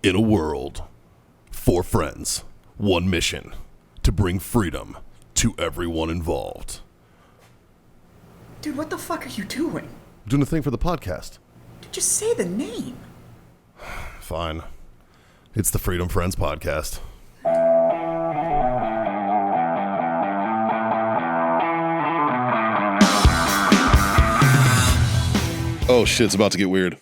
In a world, 4 friends, 1 mission, to bring freedom to everyone involved. Dude, what the fuck are you doing? I'm doing a thing for the podcast. Dude, just say the name. Fine. It's the Freedom Friends Podcast. Oh, shit's about to get weird.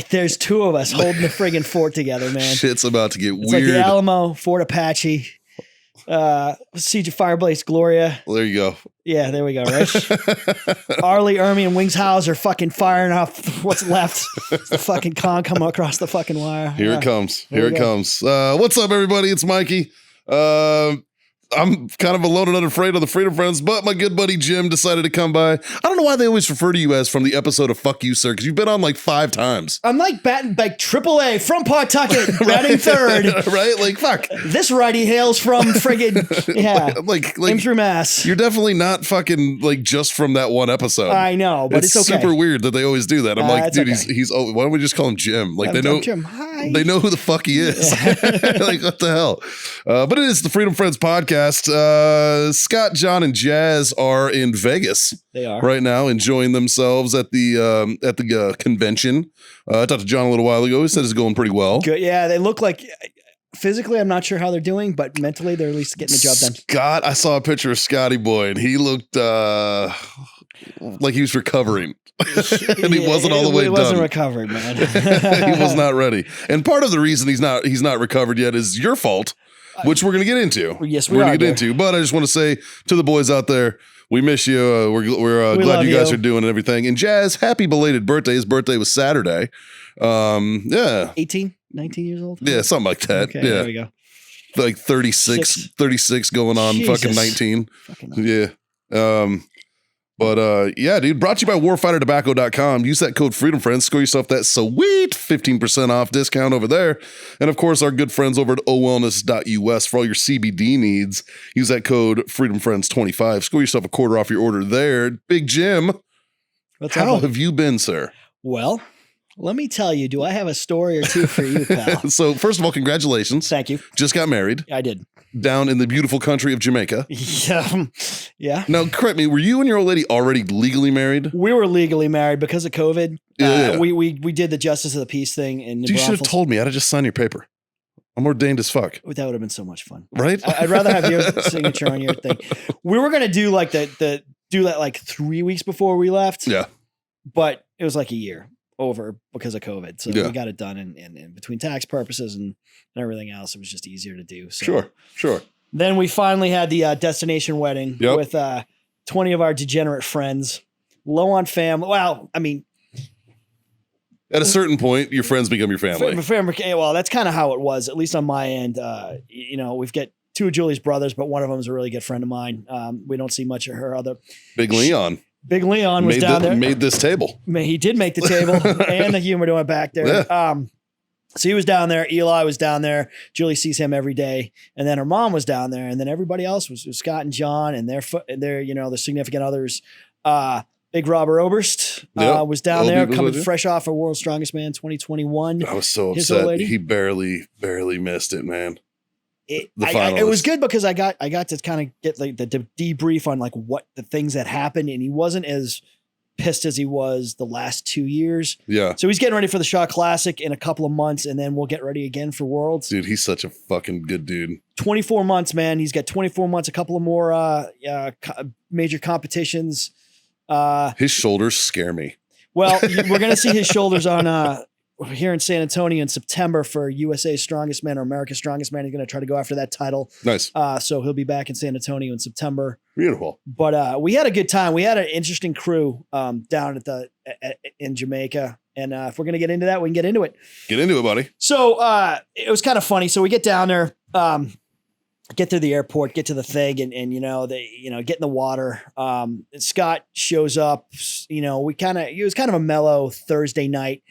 There's 2 of us holding the friggin' fort together, man. Shit's about to get It's weird. like the Alamo, Fort Apache, Siege of Fireblaze, Gloria. Well, there you go. Yeah, there we go, right? Arlie, Ermy, and Wings House are fucking firing off what's left. It's the fucking con coming across the fucking wire. Here it comes. There Here we it go. comes. What's up, everybody? It's Mikey. I'm kind of alone and unafraid of the Freedom Friends, but my good buddy Jim decided to come by. I don't know why they always refer to you as from the episode of Fuck You, Sir, because you've been on like 5 times. I'm like batting like AAA from Pawtucket, batting third. Right? Like, fuck. This righty hails from friggin' Like aim through Mass. you're definitely not fucking like just from that one episode. I know, but it's okay. super weird that they always do that. I'm like, it's dude, okay. he's oh, why don't we just call him Jim? Like they know Jim. Hi. they know who the fuck he is. Like, what the hell? But it is the Freedom Friends Podcast. Scott, John, and Jazz are in Vegas. They are Right now, enjoying themselves at the convention. I talked to John a little while ago. He said it's going pretty well. good. Yeah, they look like physically. I'm not sure how they're doing, but mentally, they're at least getting the job done. Scott, I saw a picture of Scotty Boy, and he looked like he was recovering. And he wasn't all the way He done. wasn't recovered, man. He was not ready. And part of the reason he's not recovered yet is your fault, which we're going to get into. Yes, we're are, going to get dear. into. But I just want to say to the boys out there, we miss you. We're We glad love you guys you. are doing and everything. And Jazz, happy belated birthday. His birthday was Saturday. Yeah. 18, 19 years old? Yeah, something like that. Okay, yeah. there we go. Like 36 going on Jesus. fucking 19. Fucking Yeah. But yeah, dude, brought to you by warfightertobacco.com. Use that code FreedomFriends. Score yourself that sweet 15% off discount over there. And of course, our good friends over at owellness.us for all your CBD needs. Use that code FreedomFriends25. Score yourself a quarter off your order there. Big Jim, What's up, how buddy? have you been, sir? Well, let me tell you, do I have a story or 2 for you, pal? So first of all, congratulations. Thank you. Just got married I did. down in the beautiful country of Jamaica. Yeah. Yeah. Now, correct me, were you and your old lady already legally married? We were legally married because of COVID. Yeah. We did the Justice of the Peace thing in New You should have Braunfels. told me. I'd have just signed your paper. I'm ordained as fuck. That would have been so much fun. Right? I'd rather have your signature on your thing. We were gonna do like do that like 3 weeks before we left. Yeah. But it was like a year over because of COVID. So Yeah. we got it done and between tax purposes and everything else, it was just easier to do. So Sure. then we finally had the destination wedding Yep. with 20 of our degenerate friends, low on family. Well, I mean, At a certain point, your friends become your family. well, that's kind of how it was, at least on my end. You know, we've got 2 of Julie's brothers, but one of them is a really good friend of mine. We don't see much of her other. Big Leon Big Leon was down there. made this table. He did make the table and the humor doing back there. Yeah. So he was down there. Eli was down there. Julie sees him every day. And then her mom was down there. And then everybody else was Scott and John and their you know, the significant others. Big Robert Oberst Yep. was down Obi there was coming with you. fresh off of World's Strongest Man 2021. I was so His old upset. lady? He barely missed it, man. It The was finalist. good because I got to kind of get like the debrief on like what the things that happened. And he wasn't as pissed as he was the last 2 years. Yeah. So he's getting ready for the Shaw Classic in a couple of months, and then we'll get ready again for Worlds. Dude, he's such a fucking good dude. 24 months, man. He's got 24 months, a couple of more major competitions. His shoulders scare me. Well, we're going to see his shoulders on here in San Antonio in September for USA's Strongest Man or America's Strongest Man. He's going to try to go after that title. Nice. So he'll be back in San Antonio in September. Beautiful. But we had a good time. We had an interesting crew down in Jamaica. And if we're going to get into that, we can get into it. Get into it, buddy. So it was kind of funny. So we get down there, get to the airport, get to the thing, and get in the water. Scott shows up. You know, it was kind of a mellow Thursday night.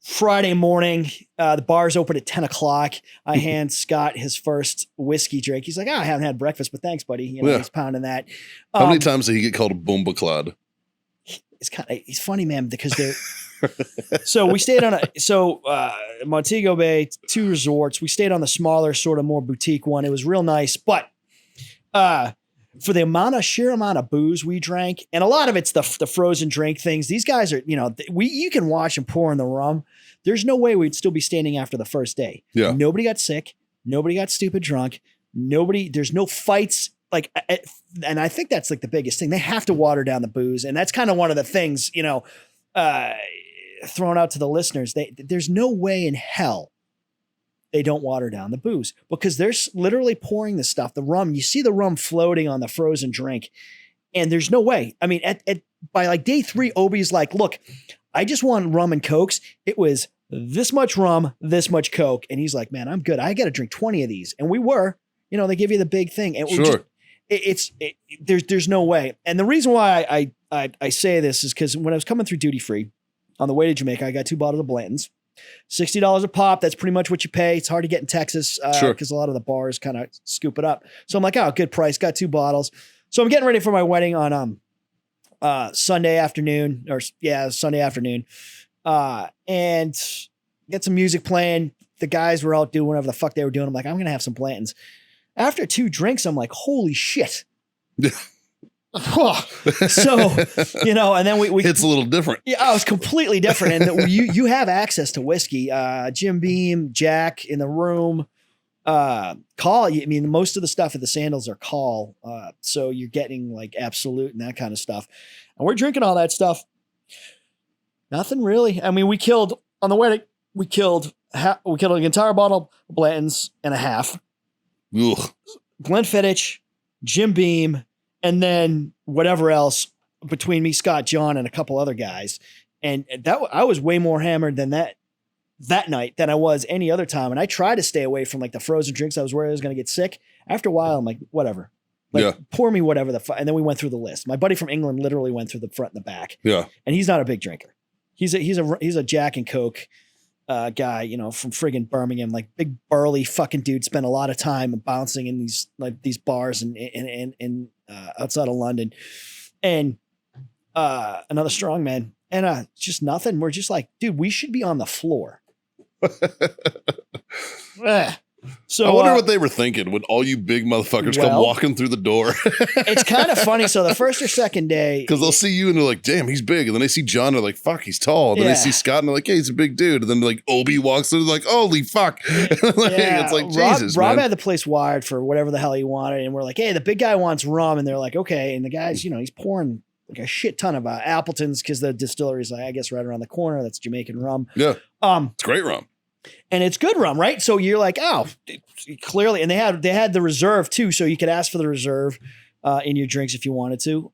Friday morning, the bar's open at 10 o'clock. I hand Scott his first whiskey drink. He's like, I haven't had breakfast, but thanks, buddy. You know, Yeah. he's pounding that. How many times did he get called a boomba clod? he's funny, man, because they're, so we stayed on Montego Bay, 2 resorts. We stayed on the smaller, sort of more boutique one. It was real nice, but for the sheer amount of booze we drank, and a lot of it's the frozen drink things. These guys are, you can watch them pour in the rum. There's no way we'd still be standing after the first day. Yeah. Nobody got sick. Nobody got stupid drunk. There's no fights. Like, and I think that's like the biggest thing. They have to water down the booze. And that's kind of one of the things, thrown out to the listeners. There's no way in hell they don't water down the booze, because they're literally pouring the stuff, the rum. You see the rum floating on the frozen drink, and there's no way. I mean, by like day 3, Obi's like, look, I just want rum and Cokes. It was this much rum, this much Coke. And he's like, man, I'm good. I got to drink 20 of these. And we were, they give you the big thing. And sure. There's no way. And the reason why I say this is because when I was coming through duty free on the way to Jamaica, I got 2 bottles of Blanton's. $60 a pop. That's pretty much what you pay. It's hard to get in Texas because a lot of the bars kind of scoop it up. So I'm like, oh, good price. Got 2 bottles. So I'm getting ready for my wedding on Sunday afternoon, and get some music playing. The guys were out doing whatever the fuck they were doing. I'm like, I'm gonna have some Blanton's. After 2 drinks, I'm like, holy shit. So, and then we it's a little different. Yeah, it was completely different. And you have access to whiskey. Jim Beam, Jack in the room, call. I mean, most of the stuff at the Sandals are call. So you're getting like Absolute and that kind of stuff. And we're drinking all that stuff. Nothing really. I mean, we killed on the wedding. We killed an entire bottle of Blanton's and a half. Ugh. Glenfiddich, Jim Beam, and then whatever else between me, Scott, John, and a couple other guys. And that I was way more hammered than that night than I was any other time. And I tried to stay away from like the frozen drinks. I was worried I was going to get sick. After a while, I'm like, whatever. Pour me whatever and then we went through the list. My buddy from England literally went through the front and the back. Yeah. And he's not a big drinker. He's a Jack and Coke guy, from friggin' Birmingham, like big burly fucking dude. Spent a lot of time bouncing in these bars and outside of London, and another strong man, and just nothing. We're just like, dude, we should be on the floor. So I wonder what they were thinking when all you big motherfuckers come walking through the door. It's kind of funny. So the first or second day, because they'll see you and they're like, damn, he's big. And then they see John, they're like, fuck, he's tall. And then they see Scott and they're like, hey, he's a big dude. And then like Obi walks through, they're like, holy fuck. It's like, Jesus, Rob man. had the place wired for whatever the hell he wanted. And we're like, hey, the big guy wants rum. And they're like, okay. And the guy's, he's pouring like a shit ton of Appleton's because the distillery is, I guess, right around the corner. That's Jamaican rum. Yeah. It's great rum. And it's good rum, right? So you're like, oh, clearly. And they had the reserve too. So you could ask for the reserve in your drinks if you wanted to.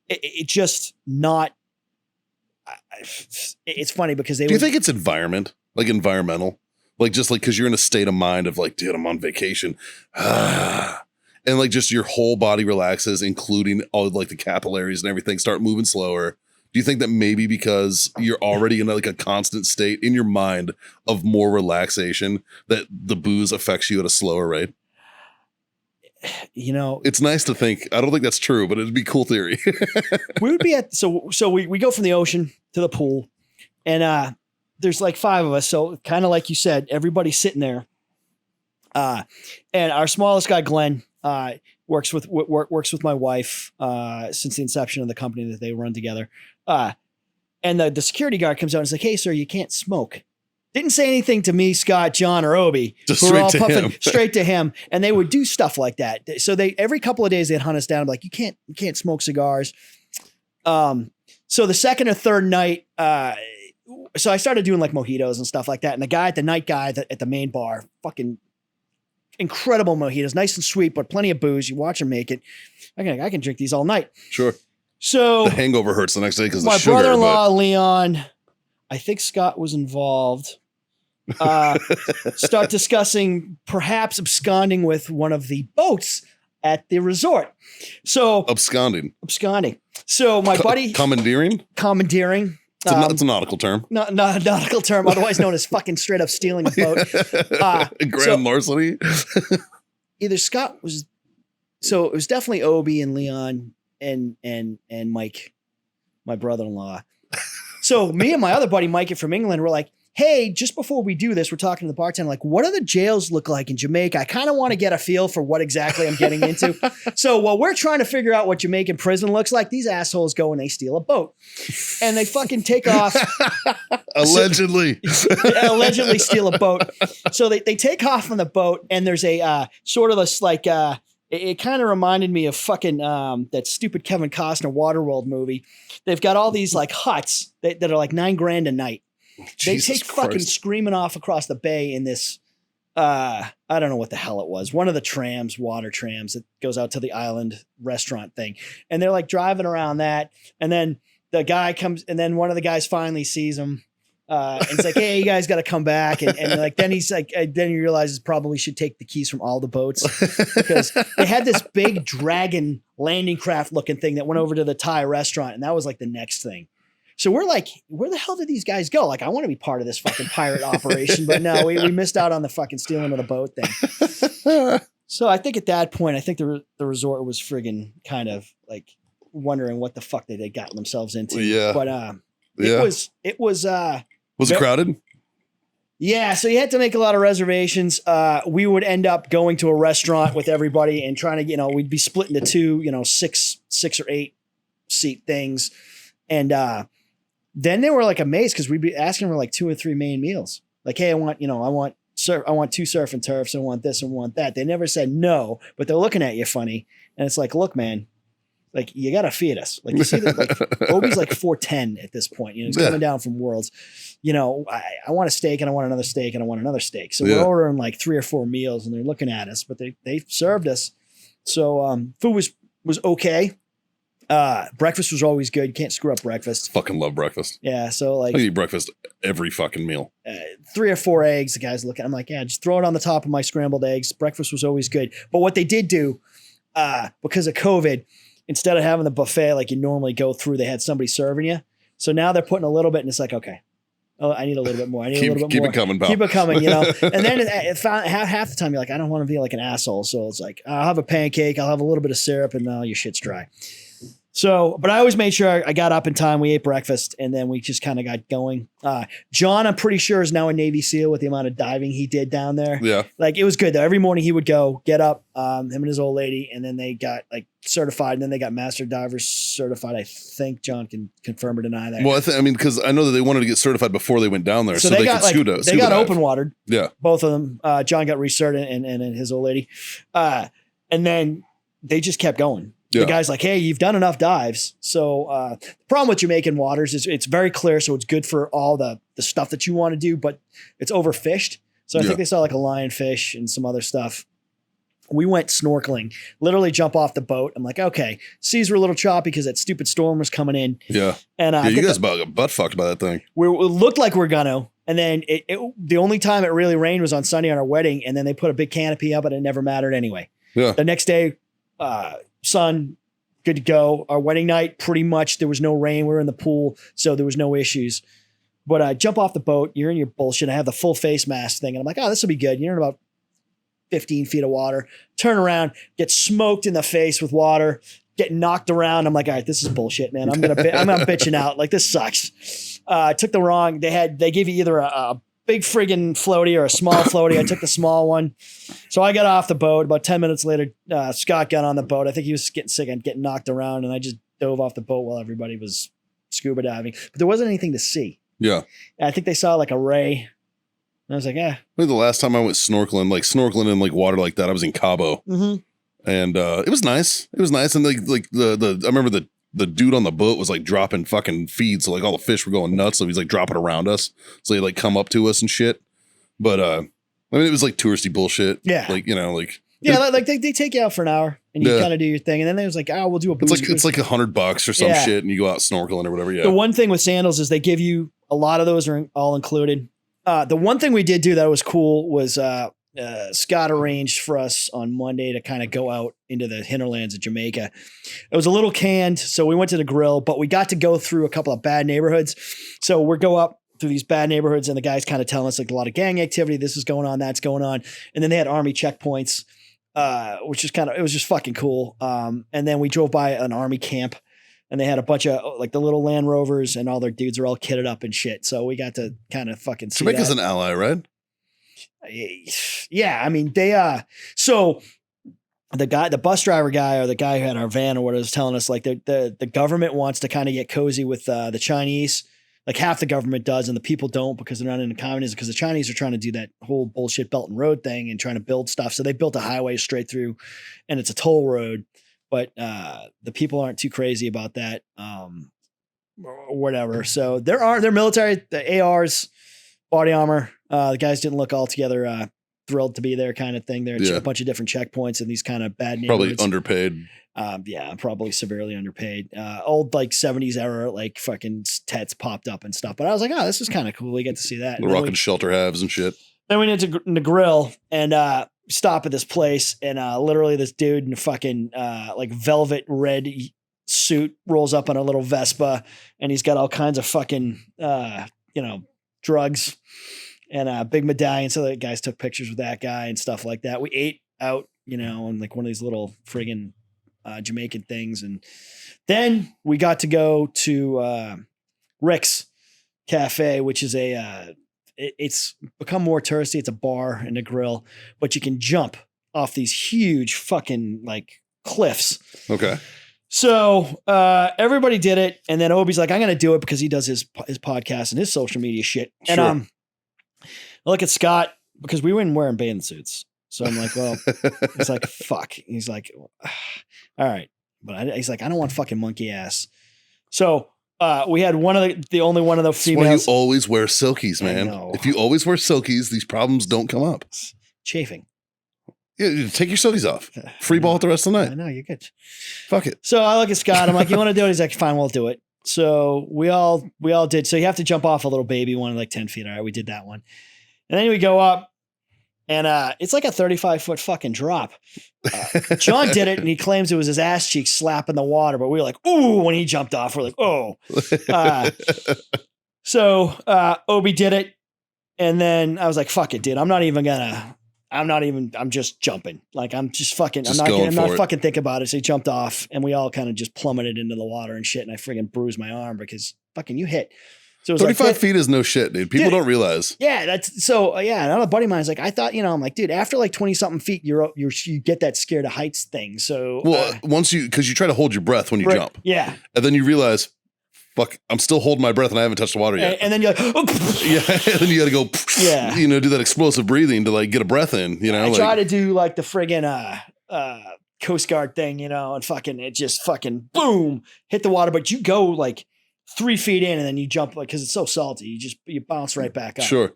It just not, it's funny because Do you think it's environmental? Like, just like, cause you're in a state of mind of like, dude, I'm on vacation. And like, just your whole body relaxes, including all like the capillaries and everything start moving slower. Do you think that maybe because you're already in like a constant state in your mind of more relaxation, that the booze affects you at a slower rate? It's nice to think. I don't think that's true, but it'd be a cool theory. We would be we go from the ocean to the pool, and there's like 5 of us. So kind of like you said, everybody's sitting there. And our smallest guy, Glenn, works with my wife since the inception of the company that they run together. And the security guard comes out and is like, hey, sir, you can't smoke. Didn't say anything to me, Scott, John, or Obi. Just straight to him. And they would do stuff like that. So every couple of days they'd hunt us down and be like, you can't smoke cigars. So the second or third night, so I started doing like mojitos and stuff like that. And the night guy at the main bar, fucking incredible mojitos, nice and sweet, but plenty of booze. You watch him make it. I can drink these all night. Sure. So the hangover hurts the next day because my brother-in-law, Leon, I think Scott was involved. Start discussing perhaps absconding with one of the boats at the resort. So absconding. So my buddy commandeering. It's a nautical term. Not a nautical term, otherwise known as fucking straight up stealing a boat. Grand larceny. Either Scott was, so it was definitely Obi and Leon and Mike. my brother-in-law. So me and my other buddy, Mike from England, were like, hey, just before we do this, we're talking to the bartender, like, what do the jails look like in Jamaica? I kind of want to get a feel for what exactly I'm getting into. So while we're trying to figure out what Jamaican prison looks like, these assholes go and they steal a boat. And they fucking take off. Allegedly. Allegedly steal a boat. So they take off on the boat, and there's a sort of this like, it kind of reminded me of fucking that stupid Kevin Costner Waterworld movie. They've got all these like huts that are like $9,000 a night. Jesus they take Christ. fucking screaming off across the bay in this, I don't know what the hell it was. One of the trams, water trams that goes out to the island restaurant thing. And they're like driving around that. And then the guy comes, and then one of the guys finally sees him. And it's like, hey, you guys got to come back. And like, then he's like, then he realizes probably should take the keys from all the boats, because they had this big dragon landing craft looking thing that went over to the Thai restaurant. And that was like the next thing. So we're like, where the hell did these guys go? Like, I want to be part of this fucking pirate operation, but no, we missed out on the fucking stealing of the boat thing. So I think at that point, I think the resort was friggin' kind of like wondering what the fuck they gotten themselves into. Yeah. But it was Was it crowded? yeah, so you had to make a lot of reservations. We would end up going to a restaurant with everybody and trying to, we'd be split into two, 6 or 8 seat things. And then they were like amazed, because we'd be asking for like 2 or 3 main meals. Like, hey, I want 2 surf and turfs, I want this and want that. They never said no, but they're looking at you funny. And it's like, look, man, like, you got to feed us. Like, you see that, like, Obi's like 410 at this point. He's coming down from Worlds. I want a steak, and I want another steak, and I want another steak. So we're ordering like 3 or 4 meals, and they're looking at us, but they served us. So food was okay. Breakfast was always good. You can't screw up breakfast. Fucking love breakfast. Yeah. So like, I eat breakfast every fucking meal. 3 or 4 eggs. The guys look at. I'm like, yeah, just throw it on the top of my scrambled eggs. Breakfast was always good. But what they did do, because of COVID, instead of having the buffet like you normally go through, they had somebody serving you. So now they're putting a little bit, and it's like, okay, oh, I need a little bit more. I need a little bit keep more. Keep it coming, pal. Keep it coming, And then half the time you're like, I don't want to be like an asshole. So it's like, I'll have a pancake, I'll have a little bit of syrup, and now your shit's dry. So, but I always made sure I got up in time. We ate breakfast, and then we just kind of got going. John, I'm pretty sure, is now a Navy SEAL with the amount of diving he did down there. Yeah. Like, it was good though. Every morning he would go, get up, him and his old lady, and then they got like certified, and then they got master divers certified. I think John can confirm or deny that. Well, because I know that they wanted to get certified before they went down there, so they got could like, scuba got dive. open watered. Yeah. Both of them. John got recerted, and his old lady. And then they just kept going. Yeah. The guy's like, hey, you've done enough dives. So the problem with Jamaican waters is it's very clear, so it's good for all the stuff that you want to do, but it's overfished. So I think they saw like a lionfish and some other stuff. We went snorkeling, literally jump off the boat. I'm like, okay, seas were a little choppy because that stupid storm was coming in. Yeah. And you guys about got butt fucked by that thing. It looked like we're gonna. And then the only time it really rained was on Sunday on our wedding, and then they put a big canopy up, and it never mattered anyway. Yeah. The next day, sun, good to go. Our wedding night, pretty much, there was no rain. We were in the pool, so there was no issues. But I jump off the boat. You're in your bullshit. I have the full face mask thing, and I'm like, oh, this will be good. You're in about 15 feet of water. Turn around, get smoked in the face with water, get knocked around. I'm like, all right, this is bullshit, man. I'm bitching out. Like, this sucks. Took the wrong. They gave you either a big friggin' floaty or a small floaty. I took the small one. So I got off the boat. About 10 minutes later, Scott got on the boat. I think he was getting sick and getting knocked around, and I just dove off the boat while everybody was scuba diving. But there wasn't anything to see. Yeah. I think they saw like a ray. And I was like, yeah. I think the last time I went snorkeling in like water like that, I was in Cabo. Mm-hmm. And it was nice. It was nice. And like the I remember the dude on the boat was like dropping fucking feed. So like all the fish were going nuts. So he's like dropping around us. So they like come up to us and shit. But I mean, it was like touristy bullshit. Yeah. Like, yeah, like they take you out for an hour and you kind of do your thing. And then they was like, oh, we'll do a booze. It's like $100 or some shit, and you go out snorkeling or whatever. Yeah. The one thing with sandals is they give you a lot of those are all included. The one thing we did do that was cool was Scott arranged for us on Monday to kind of go out into the hinterlands of Jamaica. It was a little canned, so we went to the grill, but we got to go through a couple of bad neighborhoods. So we go up through these bad neighborhoods, and the guys kind of telling us like a lot of gang activity. This is going on, that's going on, and then they had army checkpoints, which is it was just fucking cool. And then we drove by an army camp. and they had a bunch of like the little Land Rovers, and all their dudes are all kitted up and shit. So we got to kind of fucking see Jamaica's that. an ally, right? Yeah, I mean they so the bus driver guy or the guy who had our van or what was telling us like the government wants to kind of get cozy with the Chinese. Like half the government does and the people don't because they're not into communism, because the Chinese are trying to do that whole bullshit Belt and Road thing and trying to build stuff. So they built a highway straight through and it's a toll road, but the people aren't too crazy about that or whatever. So they're military, the ARs, body armor. The guys didn't look altogether thrilled to be there kind of thing. There are a bunch of different checkpoints and these kind of bad neighborhoods. Probably underpaid. Yeah, probably severely underpaid. Old like 70s era, like fucking tets popped up and stuff. But I was like, oh, this is kind of cool. We get to see that. The rocking shelter halves and shit. Then we went to the grill and stop at this place. And literally this dude in a fucking like velvet red suit rolls up on a little Vespa. And he's got all kinds of fucking, drugs and a big medallion. So the guys took pictures with that guy and stuff like that. We ate out, in like one of these little friggin' Jamaican things. And then we got to go to Rick's Cafe, which is it's become more touristy. It's a bar and a grill, but you can jump off these huge fucking like cliffs. Okay. So everybody did it. And then Obi's like, I'm going to do it because he does his podcast and his social media shit. And I look at Scott because we weren't wearing bathing suits. So I'm like, well, he's like, fuck. He's like, all right. But he's like, I don't want fucking monkey ass. So we had one of the only one of the females. That's why you always wear silkies, man. If you always wear silkies, these problems don't come up. Chafing. Yeah, you take your silkies off. Free ball it the rest of the night. I know, you're good. Fuck it. So I look at Scott. I'm like, you want to do it? He's like, fine, we'll do it. So we all did. So you have to jump off a little baby one, like 10 feet. All right, we did that one. And then we go up. And it's like a 35-foot fucking drop. John did it, and he claims it was his ass cheeks slapping the water. But we were like, ooh, when he jumped off, we're like, oh. So Obi did it. And then I was like, fuck it, dude. I'm just jumping. Like, I'm just fucking, I'm not fucking think about it. So he jumped off, and we all kind of just plummeted into the water and shit. And I friggin' bruised my arm because fucking you hit. So it was 35 like, feet is no shit, dude. People don't realize. Yeah, that's so. Yeah, another buddy of mine is like, I thought, I'm like, dude, after like 20 something feet, you get that scared of heights thing. So once because you try to hold your breath when you jump. Yeah, and then you realize, fuck, I'm still holding my breath and I haven't touched the water yet. And then you're like, yeah, and then you got to go, do that explosive breathing to like get a breath in. I try to do like the friggin' Coast Guard thing, and fucking it just fucking boom hit the water, but you go like 3 feet in and then you jump like because it's so salty, you bounce right back up. Sure.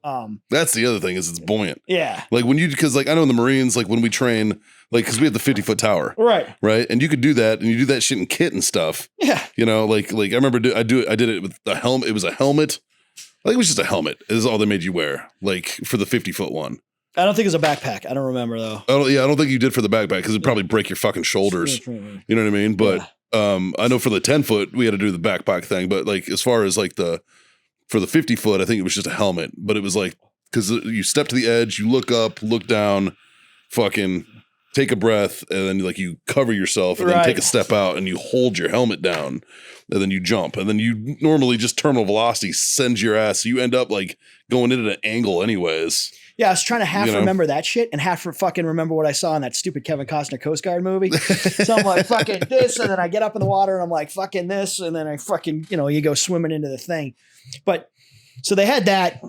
That's the other thing is it's buoyant. Yeah. Like because like I know in the Marines, like when we train, like because we have the 50-foot tower. Right. And you could do that and you do that shit in kit and stuff. Yeah. Like I remember I did it with a helmet. It was a helmet. I think it was just a helmet. Is all they made you wear, like for the 50-foot one. I don't think it's a backpack. I don't remember though. I don't think you did for the backpack because it'd probably break your fucking shoulders. You know what I mean? But I know for the 10-foot we had to do the backpack thing, but like as far as like for the 50-foot, I think it was just a helmet. But it was like because you step to the edge, you look up, look down, fucking take a breath, and then like you cover yourself, and then take a step out, and you hold your helmet down, and then you jump, and then you normally just terminal velocity sends your ass, so you end up like going in at an angle anyways. Yeah, I was trying to remember that shit and half fucking remember what I saw in that stupid Kevin Costner Coast Guard movie. So I'm like, fucking this, and then I get up in the water and I'm like, fucking this, and then I fucking, you go swimming into the thing. But so they had that,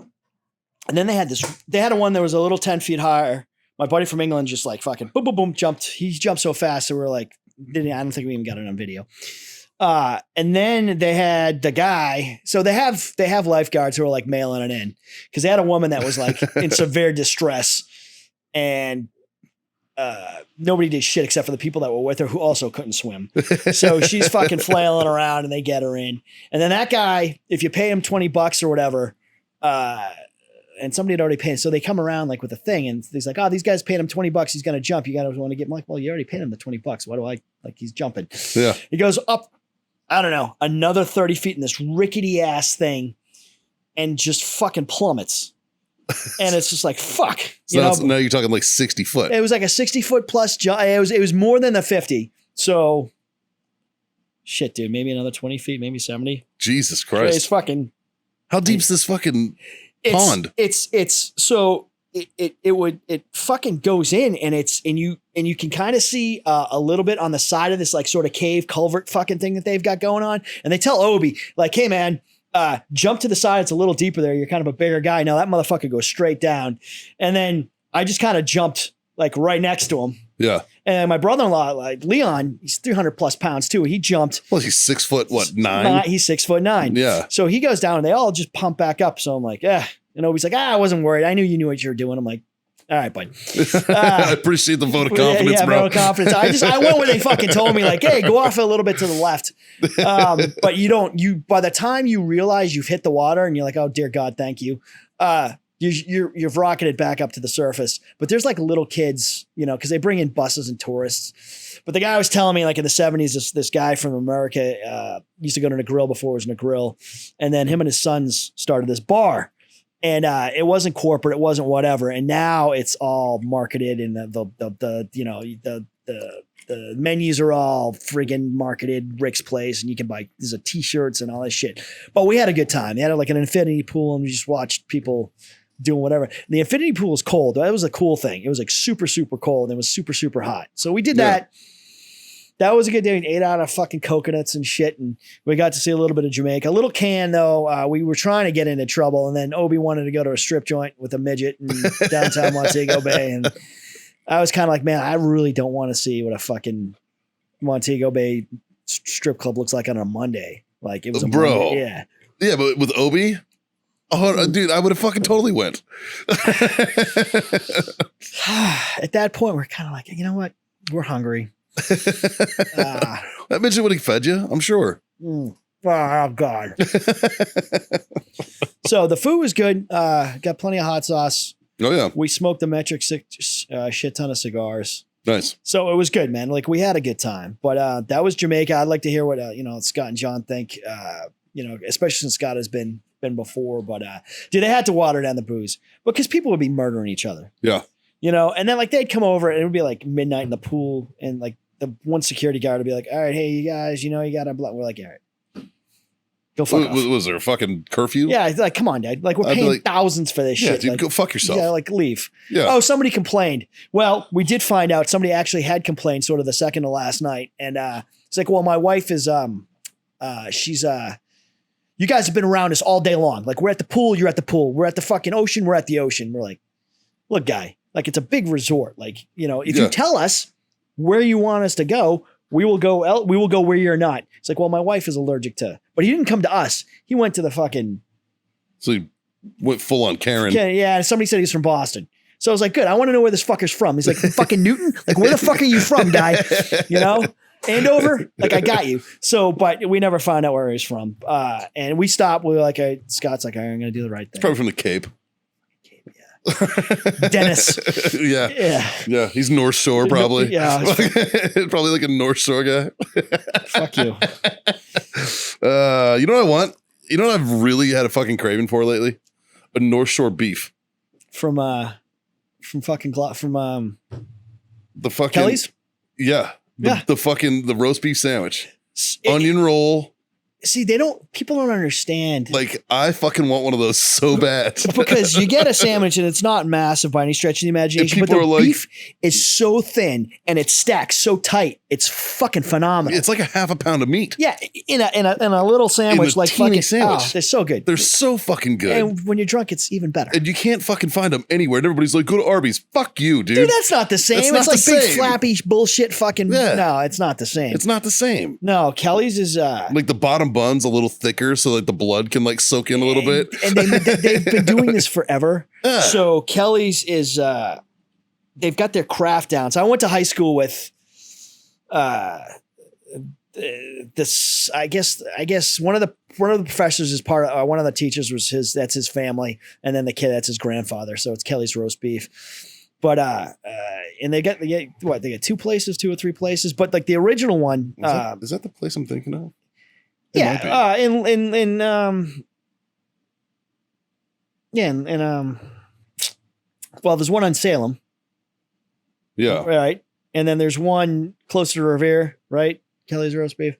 and then they had a one that was a little 10 feet higher. My buddy from England just like fucking boom, boom, boom, jumped. He jumped so fast, so we're like, I don't think we even got it on video. And then they had the guy. So they have lifeguards who are like mailing it in because they had a woman that was like in severe distress, and nobody did shit except for the people that were with her who also couldn't swim. So she's fucking flailing around and they get her in. And then that guy, if you pay him $20 or whatever, and somebody had already paid. So they come around like with a thing and he's like, oh, these guys paid him $20. He's going to jump. You got to want to get him. Like, well, you already paid him the $20. Why do I like he's jumping? Yeah. He goes up, I don't know, another 30 feet in this rickety ass thing and just fucking plummets. And it's just like, fuck. So now you're talking like 60 foot. It was like a 60-foot plus jump. It was more than the 50. So shit, dude, maybe another 20 feet, maybe 70. Jesus It's Christ. fucking. How deep's this fucking pond? It's so it fucking goes in and you can kind of see a little bit on the side of this like sort of cave culvert fucking thing that they've got going on. And they tell Obi like, hey man, jump to the side. It's a little deeper there. You're kind of a bigger guy. Now that motherfucker goes straight down. And then I just kind of jumped like right next to him. Yeah. And my brother-in-law, like Leon, he's 300 plus pounds too. He jumped. Well, he's 6 foot, what, 9? He's 6'9". Yeah. So he goes down and they all just pump back up. So I'm like, yeah. And Obi's like, I wasn't worried. I knew you knew what you were doing. I'm like, all right, bud. I appreciate the vote of confidence, bro. Vote of confidence. I went where they fucking told me, like, hey, go off a little bit to the left. But by the time you realize you've hit the water and you're like, oh dear God, thank you. You've rocketed back up to the surface. But there's like little kids, because they bring in buses and tourists. But the guy was telling me, like in the 70s, this guy from America used to go to a grill before it was a grill, and then him and his sons started this bar. And it wasn't corporate, it wasn't whatever. And now it's all marketed, and the menus are all friggin' marketed. Rick's Place, and you can buy there's t-shirts and all this shit. But we had a good time. They had like an infinity pool, and we just watched people doing whatever. And the infinity pool was cold. That was a cool thing. It was like super, super cold, and it was super, super hot. So we did that. That was a good day. We ate out of fucking coconuts and shit, and we got to see a little bit of Jamaica. A little can, though. We were trying to get into trouble, and then Obi wanted to go to a strip joint with a midget in downtown Montego Bay, and I was kind of like, man, I really don't want to see what a fucking Montego Bay strip club looks like on a Monday. Like it was a Monday. Yeah. Yeah, but with Obi, oh, dude, I would have fucking totally went. At that point, we're kind of like, you know what? We're hungry. That midget would have fed you, I'm sure. Oh God. So the food was good. Got plenty of hot sauce. Oh yeah. We smoked a metric shit ton of cigars. Nice. So it was good, man. Like we had a good time. But that was Jamaica. I'd like to hear what Scott and John think. Especially since Scott has been before. But dude, they had to water down the booze because people would be murdering each other. Yeah. And then like they'd come over and it would be like midnight in the pool, and like the one security guard would be like, all right, hey, you guys, you got to we're like, all right, go fuck off. Was there a fucking curfew? Yeah. Like, come on, Dad. Like we're paying thousands for this shit. Dude, like, go fuck yourself. Yeah. Like leave. Yeah. Oh, somebody complained. Well, we did find out somebody actually had complained sort of the second to last night. And it's like, well, my wife is, she's, you guys have been around us all day long. Like we're at the pool. You're at the pool. We're at the fucking ocean. We're at the ocean. We're like, look, guy, like it's a big resort. Like, if you tell us where you want us to go, we will go. We will go where you're not. It's like, well, my wife is allergic to, but he didn't come to us. He went to the fucking. So he went full on Karen. Yeah. Somebody said he's from Boston. So I was like, good. I want to know where this fucker's from. He's like, fucking Newton. Like, where the fuck are you from, guy? Andover. Like, I got you. So, but we never found out where he's from. And we stopped. We were like, Scott's like, all right, I'm going to do the right thing. It's probably from the Cape. Dennis. Yeah. He's North Shore, probably. Yeah. Probably like a North Shore guy. Fuck you. You know what I want? You know what I've really had a fucking craving for lately? A North Shore beef. From the fucking Kelly's? Yeah. The roast beef sandwich. Onion roll. See, people don't understand. Like, I fucking want one of those so bad. Because you get a sandwich and it's not massive by any stretch of the imagination, but the beef is so thin and it stacks so tight. It's fucking phenomenal. It's like a half a pound of meat. Yeah, in a little sandwich, like fucking sandwich. Oh, they're so good. They're so fucking good. And when you're drunk, it's even better. And you can't fucking find them anywhere. And everybody's like, go to Arby's. Fuck you, dude. Dude, that's not the same. It's like big flappy bullshit fucking. Yeah. No, it's not the same. It's not the same. No, Kelly's is like the bottom bun's a little thicker, so like the blood can like soak in a little bit. And they've been doing this forever. Yeah. So Kelly's is they've got their craft down. So I went to high school with this. I guess one of the professors is part of one of the teachers was that's his family, and then the kid that's his grandfather. So it's Kelly's roast beef. But and they get 2 or 3 places, but like the original one is that the place I'm thinking of? Well, there's one on Salem. Yeah. Right. And then there's one closer to Revere, right? Kelly's roast beef.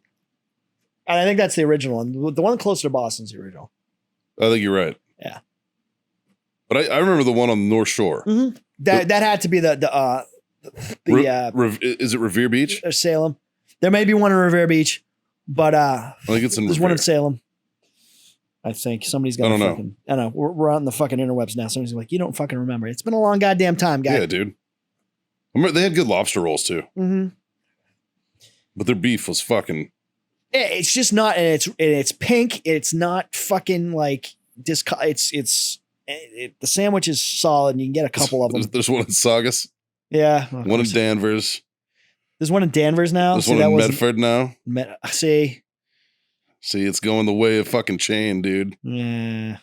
And I think that's the original one. The one closer to Boston's the original. I think you're right. Yeah. But I remember the one on the North Shore. Mm-hmm. That had to be the is it Revere Beach? Salem. There may be one in Revere Beach, but I think it's in there's Revere. one in Salem. I think somebody's got. I don't know. I don't know. We're on the fucking interwebs now. Somebody's like, you don't fucking remember. It's been a long goddamn time, guy. Yeah, dude. I remember they had good lobster rolls too. Mm-hmm. But their beef was fucking. It's just not, and it's pink. It's not fucking like this. The sandwich is solid, and you can get a couple of them. There's one in Saugus. Yeah, one in Danvers. There's one in Danvers now. There's one in Medford now. See, it's going the way of fucking chain, dude. Yeah.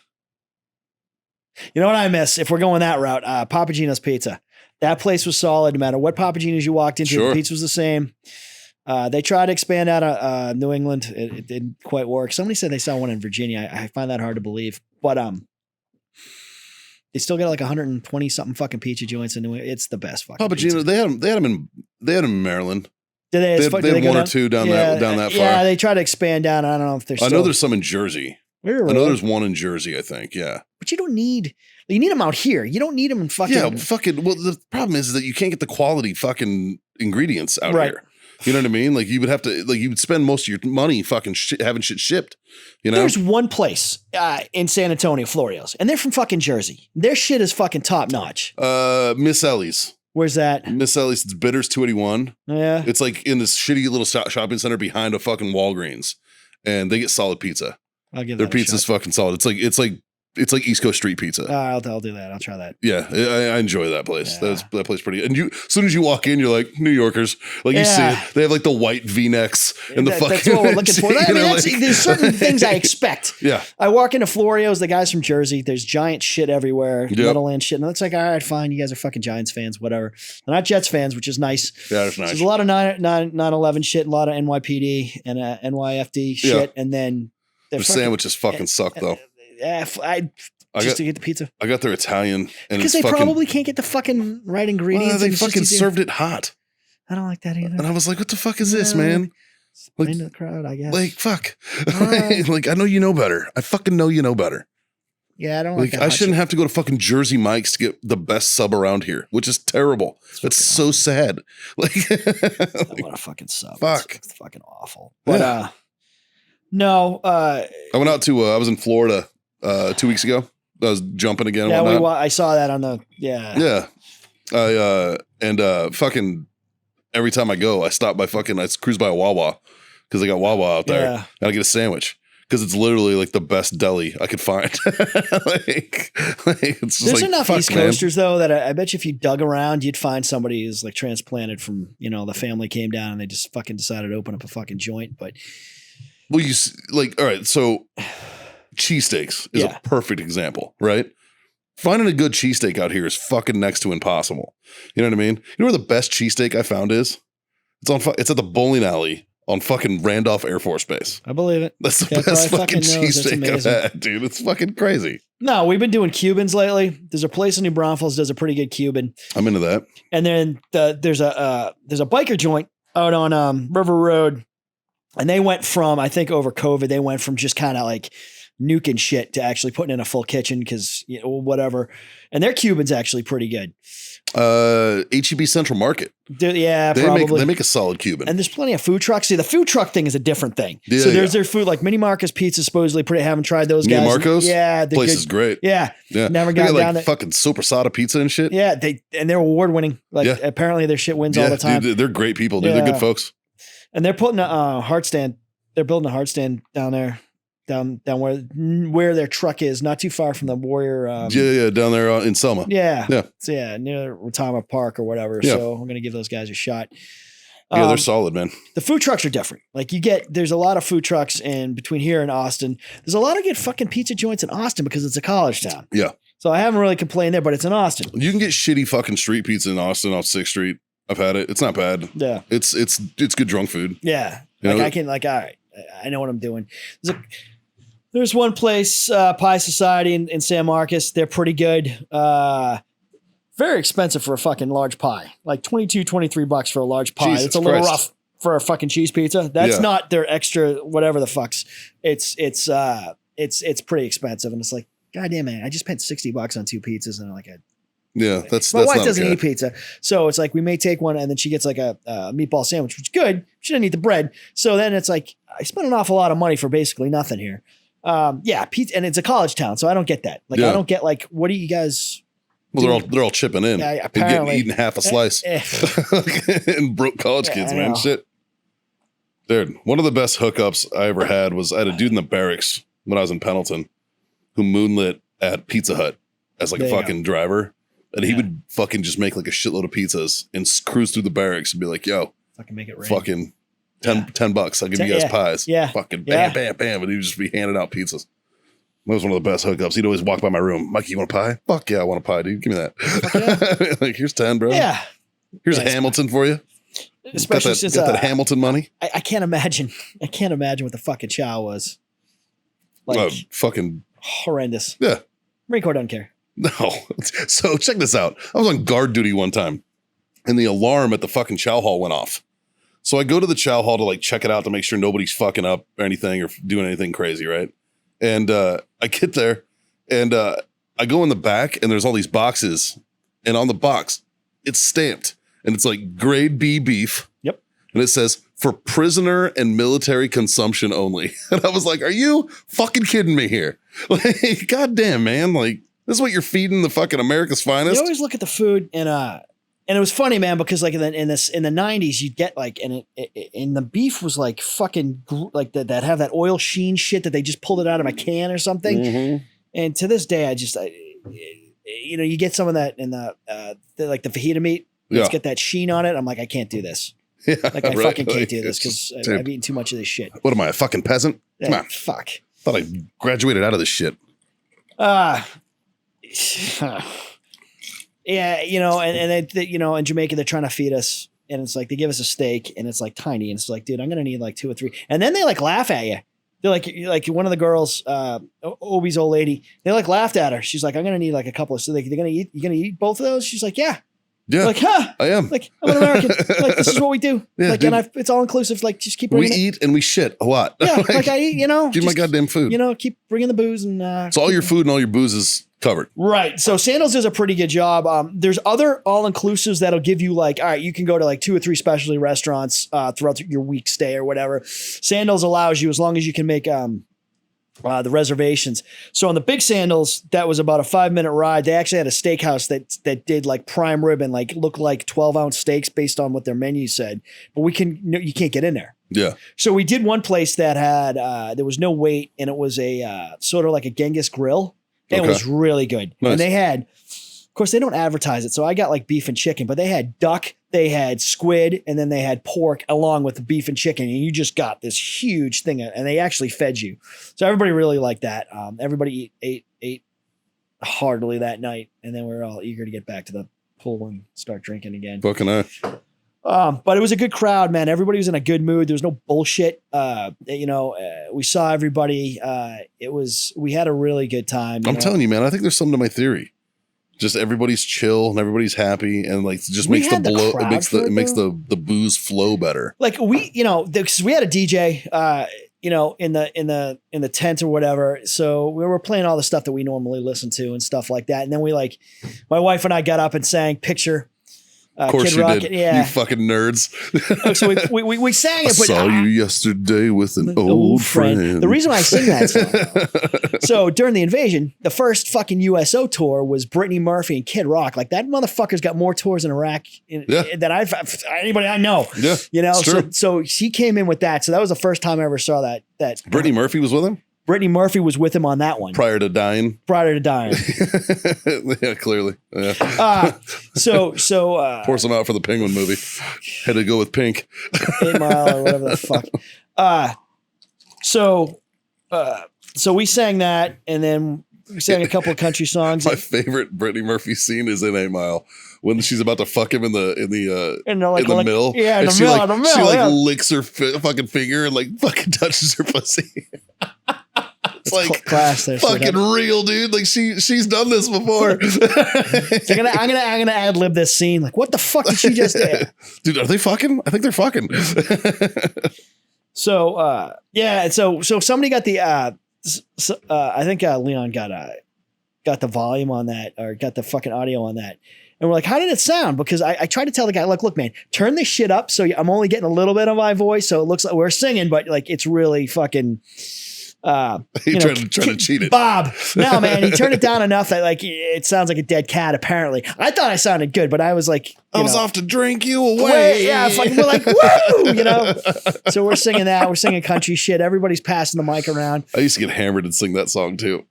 You know what I miss? If we're going that route, Papa Gino's Pizza. That place was solid. No matter what Papa Gino's you walked into, Sure. the pizza was the same. They tried to expand out of New England. It didn't quite work. Somebody said they saw one in Virginia. I find that hard to believe. But they still got like 120 something fucking pizza joints in New England. It's the best fucking Papa pizza. Gino's, they had them in Maryland. Did they? They had one or two down that far. Yeah, they tried to expand down. I don't know if there's. I know there's some in Jersey. Really? I know there's one in Jersey, I think. Yeah. But you need them out here. You don't need them in fucking. Yeah, fucking. Well, the problem is that you can't get the quality fucking ingredients out Right. here. You know what I mean? Like you would have to, like you would spend most of your money fucking having shit shipped. You know, There's one place in San Antonio, Florio's, and they're from fucking Jersey. Their shit is fucking top notch. Miss Ellie's. Where's that? Miss Ellie's. It's Bitters 281. Yeah. It's like in this shitty little shopping center behind a fucking Walgreens, and they get solid pizza. I'll give Their that a pizza's shot. fucking solid. It's like East Coast street pizza. I'll do that. I'll try that. Yeah, I enjoy that place. Yeah. That place pretty. And as soon as you walk in, you're like New Yorkers. Like you see Yeah. it. They have like the white V-necks and the fucking. That's what we're looking for. I mean, there's certain things I expect. Yeah. I walk into Florio's, the guys from Jersey, there's giant shit everywhere, Yep. Meadowland shit. And it's like, all right, fine. You guys are fucking Giants fans, whatever. They're not Jets fans, which is nice. Yeah, that's So nice. there's a lot of 9/11 shit, a lot of NYPD and NYFD shit. And then Their sandwiches fucking suck though. To get the pizza. I got their Italian, and Because it's they fucking, probably can't get the fucking right ingredients. Well, they and it's just fucking easier. served it hot, I don't like that either. and I was like, "What the fuck is this, Yeah. man?" Like, Into the crowd, I guess. like fuck. Like I know you know better. I fucking know you know better. Yeah, I don't like Like that. I hot shouldn't shit. have to go to fucking Jersey Mike's to get the best sub around here, which is terrible. That's so sad. Like, What a fucking sub. Fuck. It's fucking awful. But no, I went out to I was in Florida 2 weeks ago. I was jumping again. And yeah, whatnot. I saw that on the Yeah. I fucking every time I go, I stop by I cruise by a Wawa because they got Wawa out there, Yeah. and I get a sandwich because it's literally like the best deli I could find. like it's just There's like, enough fuck, East man. Coasters though that I bet you if you dug around, you'd find somebody who's like transplanted from, the family came down and they just fucking decided to open up a fucking joint. But Well, all right, so cheesesteaks is Yeah. a perfect example, right? Finding a good cheesesteak out here is fucking next to impossible. You know what I mean? You know where the best cheesesteak I found is? It's at the bowling alley on fucking Randolph Air Force Base. I believe it. That's the That best guy fucking fucking knows. That's cheesesteak I've amazing. had, dude. It's fucking crazy. No, we've been doing Cubans lately. There's a place in New Braunfels does a pretty good Cuban. I'm into that. And then there's a biker joint out on River Road, and they went from, I think over COVID, they went from just kind of like nuking shit to actually putting in a full kitchen because whatever. And their Cuban's actually pretty good. HEB Central Market. Yeah, They probably. make a solid Cuban. And there's plenty of food trucks. See, the food truck thing is a different thing. Yeah, so there's yeah. their food, like Mini Marcos Pizza, supposedly pretty. Haven't tried those Mia guys. Marcos? Yeah, they're Place good. is great. Yeah, Yeah. never They got got down like there. fucking supersada pizza and shit. Yeah, they're award winning. Like Yeah. apparently their shit wins all the time. Dude, they're great people, dude. They're Yeah. good folks. And they're putting a heart stand. They're building a heart stand down there, down where their truck is, not too far from the Warrior. Yeah, down there in Selma. Yeah. Yeah. So yeah, near Retama Park or whatever. Yeah. So I'm gonna give those guys a shot. Yeah, they're solid, man. The food trucks are different. Like there's a lot of food trucks in between here and Austin. There's a lot of good fucking pizza joints in Austin because it's a college town. Yeah. So I haven't really complained there, but it's in Austin. You can get shitty fucking street pizza in Austin off 6th Street. I've had it. It's not bad. Yeah. It's good drunk food. Yeah. You Like know? I can all right. I know what I'm doing. There's one place, Pie Society in San Marcos. They're pretty good. Very expensive for a fucking large pie. Like $22, $23 for a large pie. Jesus It's a little Christ. rough. for a fucking cheese pizza. That's Yeah. not their extra whatever the fucks. It's pretty expensive, and it's like, goddamn man, I just spent $60 on 2 pizzas, and I'm like, Yeah, that's my wife not doesn't okay. eat pizza, so it's like we may take one, and then she gets like a meatball sandwich, which is good. She didn't eat the bread, so then it's like I spent an awful lot of money for basically nothing here. Yeah, pizza, and it's a college town, so I don't get that. Like, Yeah. I don't get like, what do you guys? Well, they're all chipping in. Yeah, They're apparently. getting eaten half a slice. And broke college Yeah, kids, I man. know. Shit. Dude, one of the best hookups I ever had was I had a dude in the barracks when I was in Pendleton who moonlit at Pizza Hut as like There a you go. fucking driver. And he Yeah. would fucking just make like a shitload of pizzas and cruise through the barracks and be like, yo, Fucking make it rain. fucking $10. I'll give you Yeah. guys pies. Yeah. Fucking Yeah. bam, bam, bam. And he'd just be handing out pizzas. That was one of the best hookups. He'd always walk by my room. Mikey, you want a pie? Fuck yeah, I want a pie, dude. Give me that. Like, here's 10, bro. Yeah, Here's Yeah, a Hamilton for you. especially got that, since got that Hamilton money. I can't imagine. I can't imagine what the fucking chow was. Like Fucking horrendous. yeah. Marine Corps doesn't care. No. So check this out. I was on guard duty one time, and the alarm at the fucking chow hall went off. So I go to the chow hall to like check it out to make sure nobody's fucking up or anything or doing anything crazy, right? And I get there, and I go in the back, and there's all these boxes, and on the box, it's stamped, and it's like grade B beef. Yep. And it says for prisoner and military consumption only. And I was like, are you fucking kidding me here? Like, goddamn, man. Like, this is what you're feeding the fucking America's You finest? always look at the food, and it was funny, man, because like in the 90s, you'd get like, and the beef was like fucking like that have that oil sheen shit that they just pulled it out of a can or something. Mhm. And to this day, you get some of that in the like the fajita meat. Let's Yeah. get that sheen on it. I'm like, I can't do this. Yeah, Like, I right. fucking can't Like, do this it's because just- I've eaten too much of this shit. What am I, a fucking peasant? Come on. Fuck. Thought I graduated out of this shit. Yeah, and they, in Jamaica they're trying to feed us, and it's like they give us a steak, and it's like tiny, and it's like, dude, I'm gonna need like 2 or 3, and then they like laugh at you. They're like one of the girls, Obi's old lady. They like laughed at her. She's like, I'm gonna need like a couple of. So they're gonna eat. You gonna eat both of those? She's like, yeah. Yeah, Like, huh? I am. Like, I'm an American. Like, this is what we do. Yeah, like, dude. and it's all inclusive. Like, just keep We bringing it. eat and we shit a lot. Yeah, like I eat. give me my just, goddamn food. keep bringing the booze and. So all your food and all your booze is covered. Right. So Sandals does a pretty good job. There's other all-inclusives that'll give you like, all right, you can go to like 2 or 3 specialty restaurants throughout your week stay or whatever. Sandals allows you, as long as you can make the reservations. So on the big Sandals, that was about a 5-minute ride. They actually had a steakhouse that did like prime rib and like looked like 12-ounce steaks based on what their menu said. But you can't get in there. Yeah. So we did one place that had there was no wait, and it was a sort of like a Genghis grill. And Okay. it was really good. Nice. And they had, of course, they don't advertise it. So I got like beef and chicken, but they had duck, they had squid, and then they had pork along with the beef and chicken. And you just got this huge thing, and they actually fed you. So everybody really liked that. Everybody ate heartily that night. And then we were all eager to get back to the pool and start drinking again. Fucking I. But it was a good crowd, man. Everybody was in a good mood. There was no bullshit. We saw everybody. We had a really good time. I'm telling you, man, I think there's something to my theory. Just everybody's chill and everybody's happy and like just We makes the had the blow crowd for it it, makes though. the booze flow better. Like because we had a DJ, in the tent or whatever. So we were playing all the stuff that we normally listen to and stuff like that. And then my wife and I got up and sang Picture. Of course Kid you Rock, did. yeah. You fucking nerds. So we sang I it. But saw you yesterday with an old friend. The reason why I sing that song. So during the invasion, the first fucking USO tour was Brittany Murphy and Kid Rock. Like that motherfucker's got more tours in Iraq than anybody I know. Yeah, it's true. So she came in with that. So that was the first time I ever saw that. Brittany Murphy was with him Brittany Murphy was with him on that one prior to dying. prior to dying. Yeah, clearly. Yeah. So Pour some out for the Penguin movie. Had to go with Pink. 8 Mile or whatever the fuck. So we sang that, and then we sang a couple of country songs. My favorite Brittany Murphy scene is in 8 Mile when she's about to fuck him in the mill. Yeah, in And the she mill. like, in the mill. she like yeah. licks her fucking finger and like fucking touches her pussy. It's like class there. fucking real, dude. Like she's done this before. So I'm gonna ad lib this scene. Like, what the fuck did she just do? Dude, are they fucking? I think they're fucking. So yeah, so somebody got the I think Leon got the volume on that, or got the fucking audio on that. And we're like, how did it sound? Because I tried to tell the guy, look, man, turn this shit up so I'm only getting a little bit of my voice, so it looks like we're singing, but like it's really fucking. He tried to cheat it. Bob, no, man, he turned it down enough that like it sounds like a dead cat. Apparently, I thought I sounded good, but I was like, I was off to drink you away. Yeah, fucking, we're like, woo, you know. So we're singing that. We're singing country shit. Everybody's passing the mic around. I used to get hammered and sing that song too.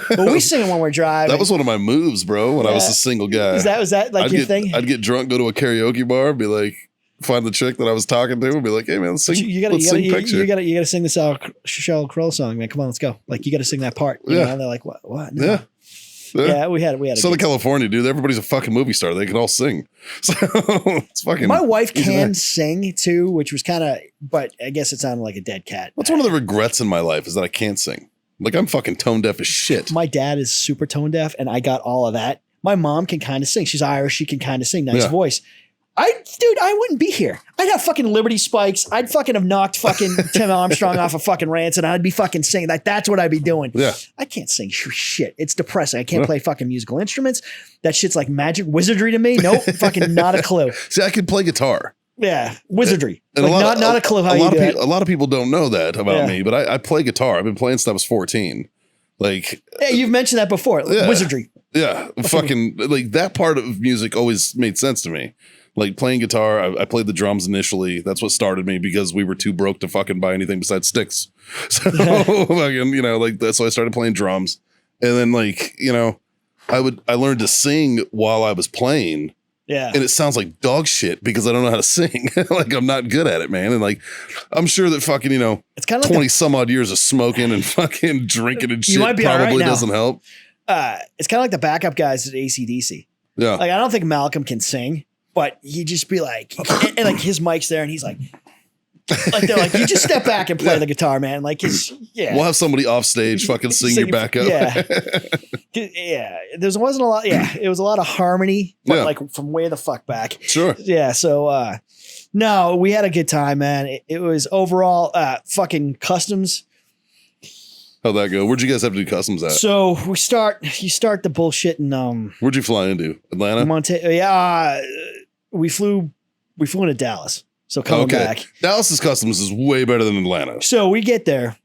But we sing it when we're driving. That was one of my moves, bro. When I was a single guy. Was that like your thing? I'd get drunk, go to a karaoke bar, be like, find the chick that I was talking to, and be like, "Hey man, let's sing. You gotta sing this Sheryl Crow song, man. Come on, let's go. Like you got to sing that part. You know? And they're like, what? No. Yeah. We had. Southern California, dude. Everybody's a fucking movie star. They can all sing. So it's fucking. My wife can sing too, which was kind of, but I guess it sounded like a dead cat. That's one of the regrets in my life is that I can't sing. Like I'm fucking tone deaf as shit. My dad is super tone deaf, and I got all of that. My mom can kind of sing. She's Irish. She can kind of sing. Nice voice. I wouldn't be here. I'd have fucking Liberty Spikes. I'd fucking have knocked fucking Tim Armstrong off of fucking Rants, and I'd be fucking singing. Like that's what I'd be doing. Yeah. I can't sing shit. It's depressing. I can't play fucking musical instruments. That shit's like magic wizardry to me. Nope. Fucking not a clue. See, I can play guitar. Yeah. Wizardry. And like not a clue how you do it. A lot of people don't know that about me, but I play guitar. I've been playing since I was 14. Like, yeah, you've mentioned that before. Wizardry. Yeah. Fucking like that part of music always made sense to me. Like playing guitar, I played the drums initially. That's what started me because we were too broke to fucking buy anything besides sticks. So fucking, you know, like that's why I started playing drums. And then like, you know, I learned to sing while I was playing. Yeah. And it sounds like dog shit because I don't know how to sing. Like I'm not good at it, man. And like I'm sure that fucking, you know, it's kind of 20 some odd years of smoking and fucking drinking and shit probably doesn't help. It's kind of like the backup guys at AC/DC. Yeah. Like I don't think Malcolm can sing. But he'd just be like, and like his mic's there, and he's like they're like, you just step back and play the guitar, man. Like we'll have somebody off stage fucking sing your backup. Yeah, yeah. There wasn't a lot. Yeah, it was a lot of harmony, but like from way the fuck back. Sure. Yeah. So no, we had a good time, man. It was overall fucking customs. How'd that go? Where'd you guys have to do customs at? So you start the bullshit in where'd you fly into? Atlanta? Yeah. We flew into Dallas. So coming back. Dallas's customs is way better than Atlanta. So we get there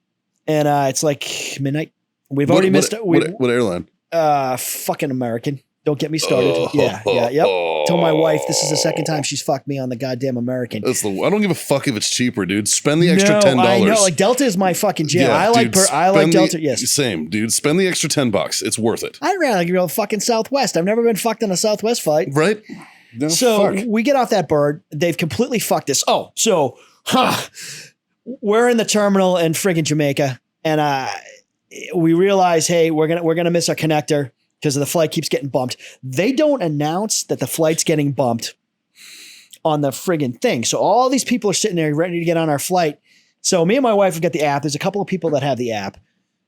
and it's like midnight. We've already missed it. What airline? Fucking American. Don't get me started. Yep. Told my wife this is the second time she's fucked me on the goddamn American. I don't give a fuck if it's cheaper, dude. Spend the extra $10. I know. Like Delta is my fucking jam. Yeah, I like Delta. Yes. Same, dude. Spend the extra $10. It's worth it. I'd rather go fucking Southwest. I've never been fucked on a Southwest flight. Right. No, so we get off that bird. They've completely fucked us. Oh, so we're in the terminal in friggin' Jamaica, and we realize, hey, we're gonna miss our connector because the flight keeps getting bumped. They don't announce that the flight's getting bumped on the friggin' thing. So all these people are sitting there ready to get on our flight. So me and my wife have got the app. There's a couple of people that have the app,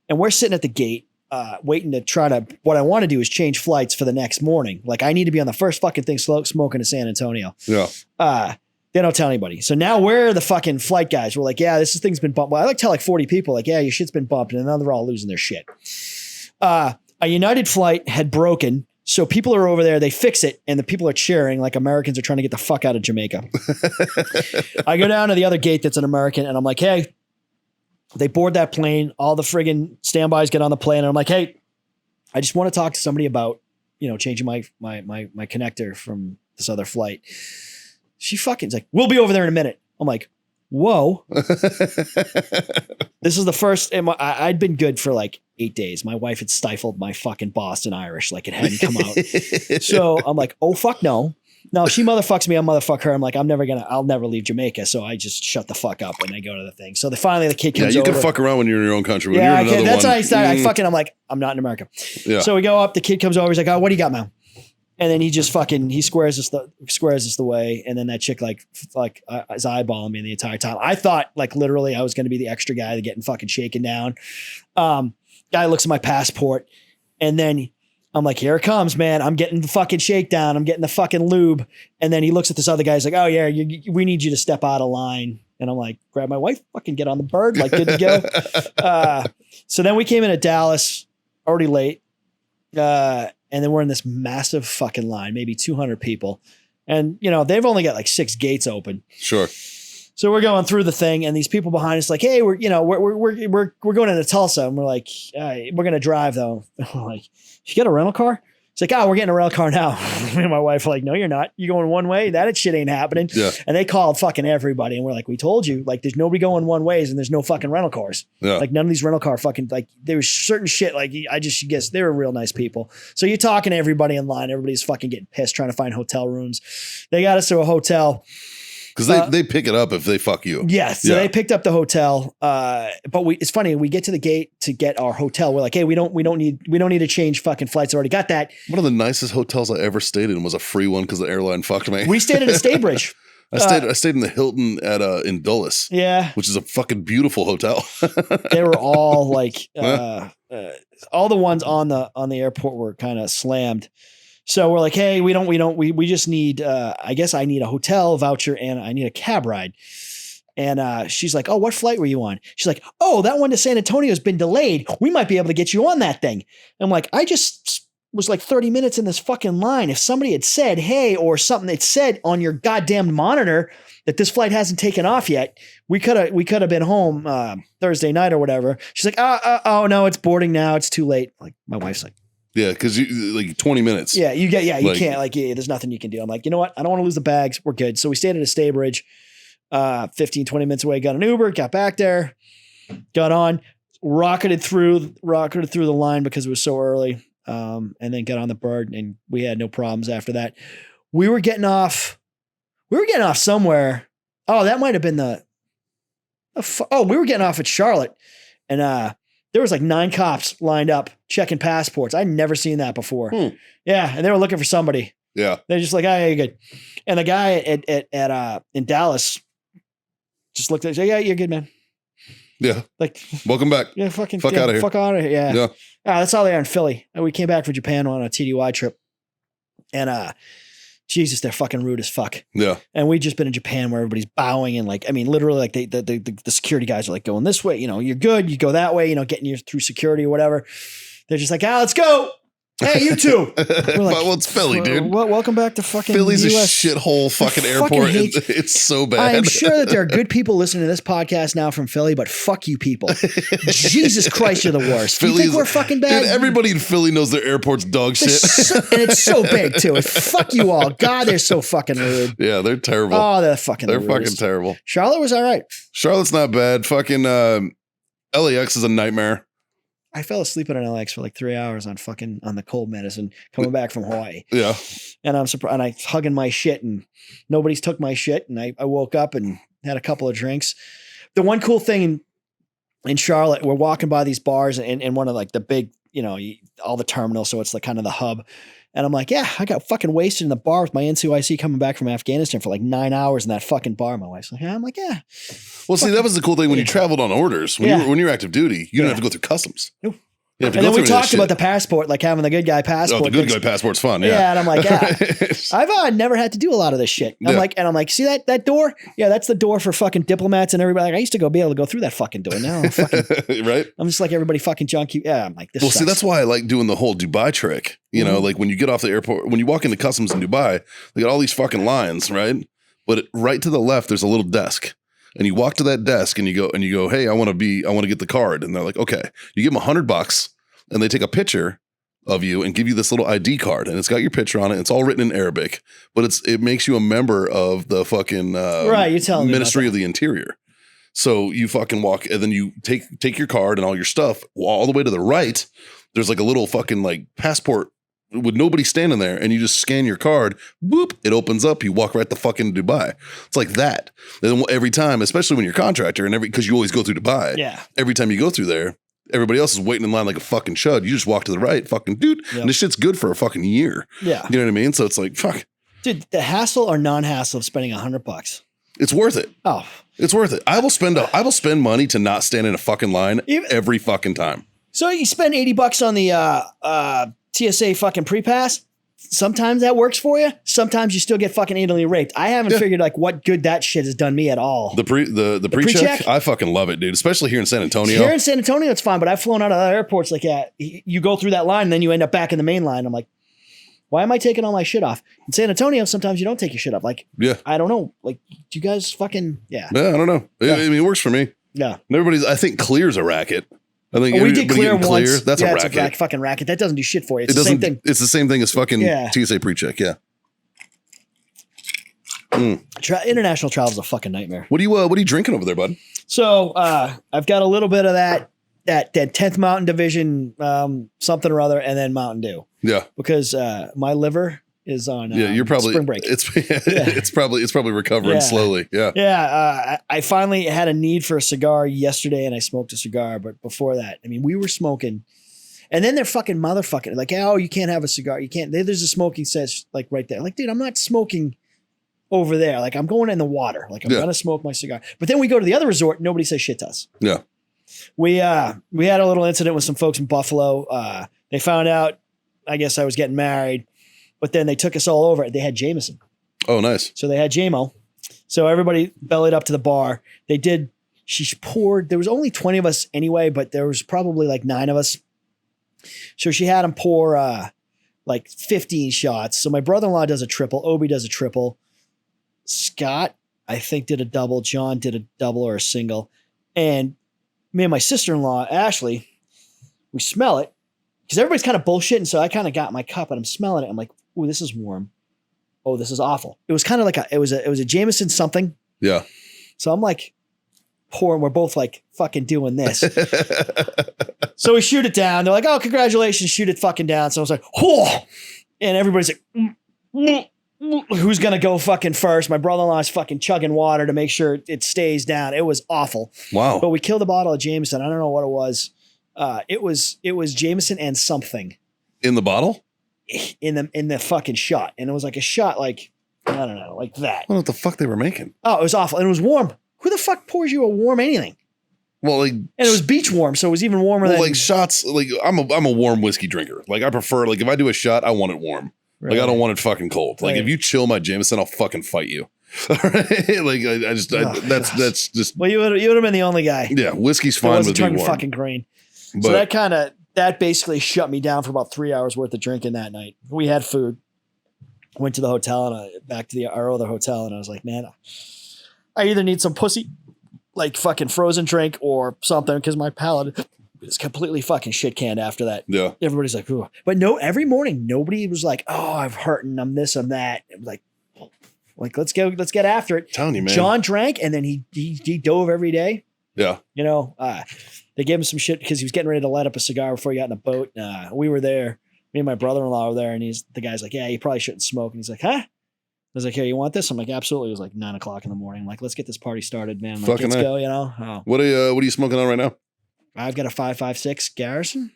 and we're sitting at the gate. Waiting to what I want to do is change flights for the next morning. Like I need to be on the first fucking thing smoking to San Antonio. Yeah. They don't tell anybody. So now we're the fucking flight guys. We're like, yeah, this thing's been bumped. Well, I like tell like 40 people like, yeah, your shit's been bumped. And now they're all losing their shit. A United flight had broken. So people are over there, they fix it. And the people are cheering like Americans are trying to get the fuck out of Jamaica. I go down to the other gate that's an American and I'm like, hey, they board that plane. All the friggin' standbys get on the plane. And I'm like, hey, I just want to talk to somebody about, you know, changing my connector from this other flight. She fucking's like, we'll be over there in a minute. I'm like, whoa. This is the first. I'd been good for like 8 days. My wife had stifled my fucking Boston Irish like it hadn't come out. So I'm like, oh, fuck no. No, she motherfucks me. I motherfuck her. I'm like, I'll never leave Jamaica. So I just shut the fuck up and I go to the thing. So finally the kid comes over. Yeah, you can fuck around when you're in your own country. When yeah, you're in another that's one. how I started. I'm like, I'm not in America. Yeah. So we go up. The kid comes over. He's like, oh, what do you got, man? And then he just squares us the way. And then that chick is eyeballing me the entire time. I thought like literally I was going to be the extra guy getting fucking shaken down. Guy looks at my passport, and then I'm like, here it comes, man. I'm getting the fucking shakedown. I'm getting the fucking lube. And then he looks at this other guy. He's like, oh yeah, we need you to step out of line. And I'm like, grab my wife, fucking get on the bird, like good to go. So then we came into Dallas, already late. And then we're in this massive fucking line, maybe 200 people. And they've only got like 6 gates open. Sure. So we're going through the thing, and these people behind us like, hey, we're going into Tulsa, and we're like, we're gonna drive though. We're like, you get a rental car? It's like, oh, we're getting a rental car now. Me and my wife are like, no, you're not. You going one way? That shit ain't happening. Yeah. And they called fucking everybody, and we're like, we told you, like, there's nobody going one ways, and there's no fucking rental cars. Yeah. Like none of these rental car fucking like there was certain shit like I just guess they were real nice people. So you're talking to everybody in line. Everybody's fucking getting pissed trying to find hotel rooms. They got us to a hotel. Because they pick it up if they fuck you. Yes. So they picked up the hotel. But it's funny. We get to the gate to get our hotel. We're like, hey, we don't need to change fucking flights. I already got that. One of the nicest hotels I ever stayed in was a free one because the airline fucked me. We stayed at a Staybridge. I stayed in the Hilton in Dulles. Yeah. Which is a fucking beautiful hotel. They were all like all the ones on the airport were kind of slammed. So we're like, hey, we just need, I guess I need a hotel voucher and I need a cab ride. And she's like, oh, what flight were you on? She's like, oh, that one to San Antonio has been delayed. We might be able to get you on that thing. I'm like, I just was like 30 minutes in this fucking line. If somebody had said, hey, or something that said on your goddamn monitor that this flight hasn't taken off yet, we could have been home Thursday night or whatever. She's like, oh no, it's boarding now. It's too late. Like my wife's like, yeah, because you like 20 minutes. Yeah, you can't, like, there's nothing you can do. I'm like, you know what? I don't want to lose the bags. We're good. So we stayed at a Staybridge, 15, 20 minutes away, got an Uber, got back there, got on, rocketed through the line because it was so early. And then got on the bird and we had no problems after that. We were getting off somewhere. Oh, that might've been we were getting off at Charlotte and, there was like 9 cops lined up checking passports. I'd never seen that before. Yeah. And they were looking for somebody. Yeah. They're just like, oh, yeah, you're good. And the guy at in Dallas just looked at it, said, yeah, you're good, man. Yeah. Like, welcome back. Yeah, fuck out of here. Fuck out of here. Yeah. Yeah. That's all they are in Philly. And we came back from Japan on a TDY trip. And Jesus, they're fucking rude as fuck. Yeah. And we've just been in Japan where everybody's bowing and like, I mean, literally like the security guys are like going this way, you're good. You go that way, getting you through security or whatever. They're just like, let's go. Hey, you too. Like, well, it's Philly, dude. Welcome back to fucking Philly's US. a shithole fucking airport. It's so bad. I'm sure that there are good people listening to this podcast now from Philly, but fuck you people. Jesus Christ, you're the worst. You think we're fucking bad? Dude, everybody in Philly knows their airport's dog shit. And it's so big too. Fuck you all. God, they're so fucking rude. Yeah, they're terrible. Oh, they're fucking terrible. Charlotte was all right. Charlotte's not bad. Fucking LAX is a nightmare. I fell asleep in an LX for like 3 hours on the cold medicine coming back from Hawaii. Yeah. And I'm surprised, and I hugging my shit and nobody's took my shit. And I woke up and had a couple of drinks. The one cool thing in Charlotte, we're walking by these bars and one of like the big, all the terminals. So it's like kind of the hub. And I'm like, yeah, I got fucking wasted in the bar with my NCYC coming back from Afghanistan for like 9 hours in that fucking bar. My wife's like, yeah. I'm like, yeah. Well, see, that was the cool thing when you traveled on orders. When you were active duty, you didn't have to go through customs. Nope. And then we talked about the passport, like having the good guy passport. Oh, the good guy passport's fun. Yeah. Yeah. And I'm like, yeah, I've never had to do a lot of this shit. I'm like, see that door? Yeah, that's the door for fucking diplomats and everybody. Like, I used to be able to go through that fucking door. Now right? I'm just like everybody fucking junkie. Yeah, I'm like, this sucks. See, that's why I like doing the whole Dubai trick. Like when you get off the airport, when you walk into customs in Dubai, they got all these fucking lines, right? But right to the left, there's a little desk. And you walk to that desk and you go, hey, I want to get the card. And they're like, okay. You give them $100 and they take a picture of you and give you this little ID card. And it's got your picture on it. It's all written in Arabic, but it makes you a member of the fucking right, you're telling Ministry of the Interior. So you fucking walk and then you take your card and all your stuff all the way to the right. There's like a little fucking like passport with nobody standing there, and you just scan your card, boop, it opens up, you walk right to fucking Dubai. It's like that. And every time, especially when you're a contractor and because you always go through Dubai. Yeah. Every time you go through there, everybody else is waiting in line like a fucking chud. You just walk to the right, fucking dude. Yep. And this shit's good for a fucking year. Yeah. You know what I mean? So it's like, fuck. Dude, the hassle or non-hassle of spending $100. It's worth it. Oh. It's worth it. I will spend money to not stand in a fucking line every fucking time. So you spend $80 on the TSA fucking pre-pass. Sometimes that works for you. Sometimes you still get fucking anally raped. I haven't figured like what good that shit has done me at all. The pre-check, I fucking love it, dude. Especially here in San Antonio. Here in San Antonio, it's fine, but I've flown out of other airports like you go through that line and then you end up back in the main line. I'm like, why am I taking all my shit off? In San Antonio, sometimes you don't take your shit off. Like, I don't know. Like, do you guys fucking Yeah, I don't know. I mean, it works for me. Yeah. And everybody's, I think, clear's a racket. I think we did clear once. That's a racket. It's a fucking racket. That doesn't do shit for you. It's the same thing. It's the same thing as fucking TSA pre-check. Yeah. International travel is a fucking nightmare. What are you drinking over there, bud? So I've got a little bit of that 10th Mountain Division something or other, and then Mountain Dew. Yeah. Because my liver is on you're probably spring break. It's probably recovering slowly. Yeah. Yeah. I finally had a need for a cigar yesterday, and I smoked a cigar. But before that, I mean, we were smoking, and then they're fucking motherfucking like, oh, you can't have a cigar. You can't. There's a smoking set like right there. Like, dude, I'm not smoking over there. Like, I'm going in the water. Like, I'm gonna smoke my cigar. But then we go to the other resort. Nobody says shit to us. Yeah. We had a little incident with some folks in Buffalo. They found out, I guess I was getting married, but then they took us all over. They had Jameson. Oh, nice. So they had JMO. So everybody bellied up to the bar. She poured, there was only 20 of us anyway, but there was probably like 9 of us. So she had them pour like 15 shots. So my brother-in-law does a triple. Obi does a triple. Scott, I think, did a double. John did a double or a single. And me and my sister-in-law, Ashley, we smell it because everybody's kind of bullshitting. So I kind of got my cup and I'm smelling it. I'm like, ooh, this is warm. Oh, this is awful. It was kind of like it was a Jameson something. Yeah. So I'm like pouring. We're both like fucking doing this. So we shoot it down. They're like, oh, congratulations. Shoot it fucking down. So I was like, oh, and everybody's like, who's going to go fucking first? My brother-in-law is fucking chugging water to make sure it stays down. It was awful. Wow. But we killed a bottle of Jameson. I don't know what it was. It was Jameson and something. In the bottle? In the fucking shot. And it was like a shot like, I don't know, like that. I don't know what the fuck they were making. Oh, it was awful. And it was warm. Who the fuck pours you a warm anything? Well, like, and it was beach warm, so it was even warmer than like shots. Like, I'm a warm whiskey drinker. Like, I prefer, like, if I do a shot, I want it warm. Right. Like, I don't want it fucking cold. Like, if you chill my Jameson, I'll fucking fight you. All right? Like, that's just. Well, you would have been the only guy. Yeah, whiskey's fine with me warm. Fucking green. But, so that basically shut me down for about 3 hours worth of drinking that night. We had food, went to the hotel and back to our other hotel, and I was like, man, I either need some pussy, like fucking frozen drink or something, because my palate is completely fucking shit canned after that. Yeah. Everybody's like, ooh. But no, every morning, nobody was like, oh, I'm hurting, I'm this, I'm that. It was like, let's get after it. I'm telling you, man. John drank, and then he dove every day. Yeah. You know, they gave him some shit because he was getting ready to light up a cigar before he got in a boat. We were there. Me and my brother-in-law were there, and the guy's like, yeah, you probably shouldn't smoke. And he's like, huh? I was like, hey, you want this? I'm like, absolutely. It was like 9 o'clock in the morning. I'm like, let's get this party started, man. Like, let's go, you know? Oh. What are you smoking on right now? I've got a 5.56 Garrison.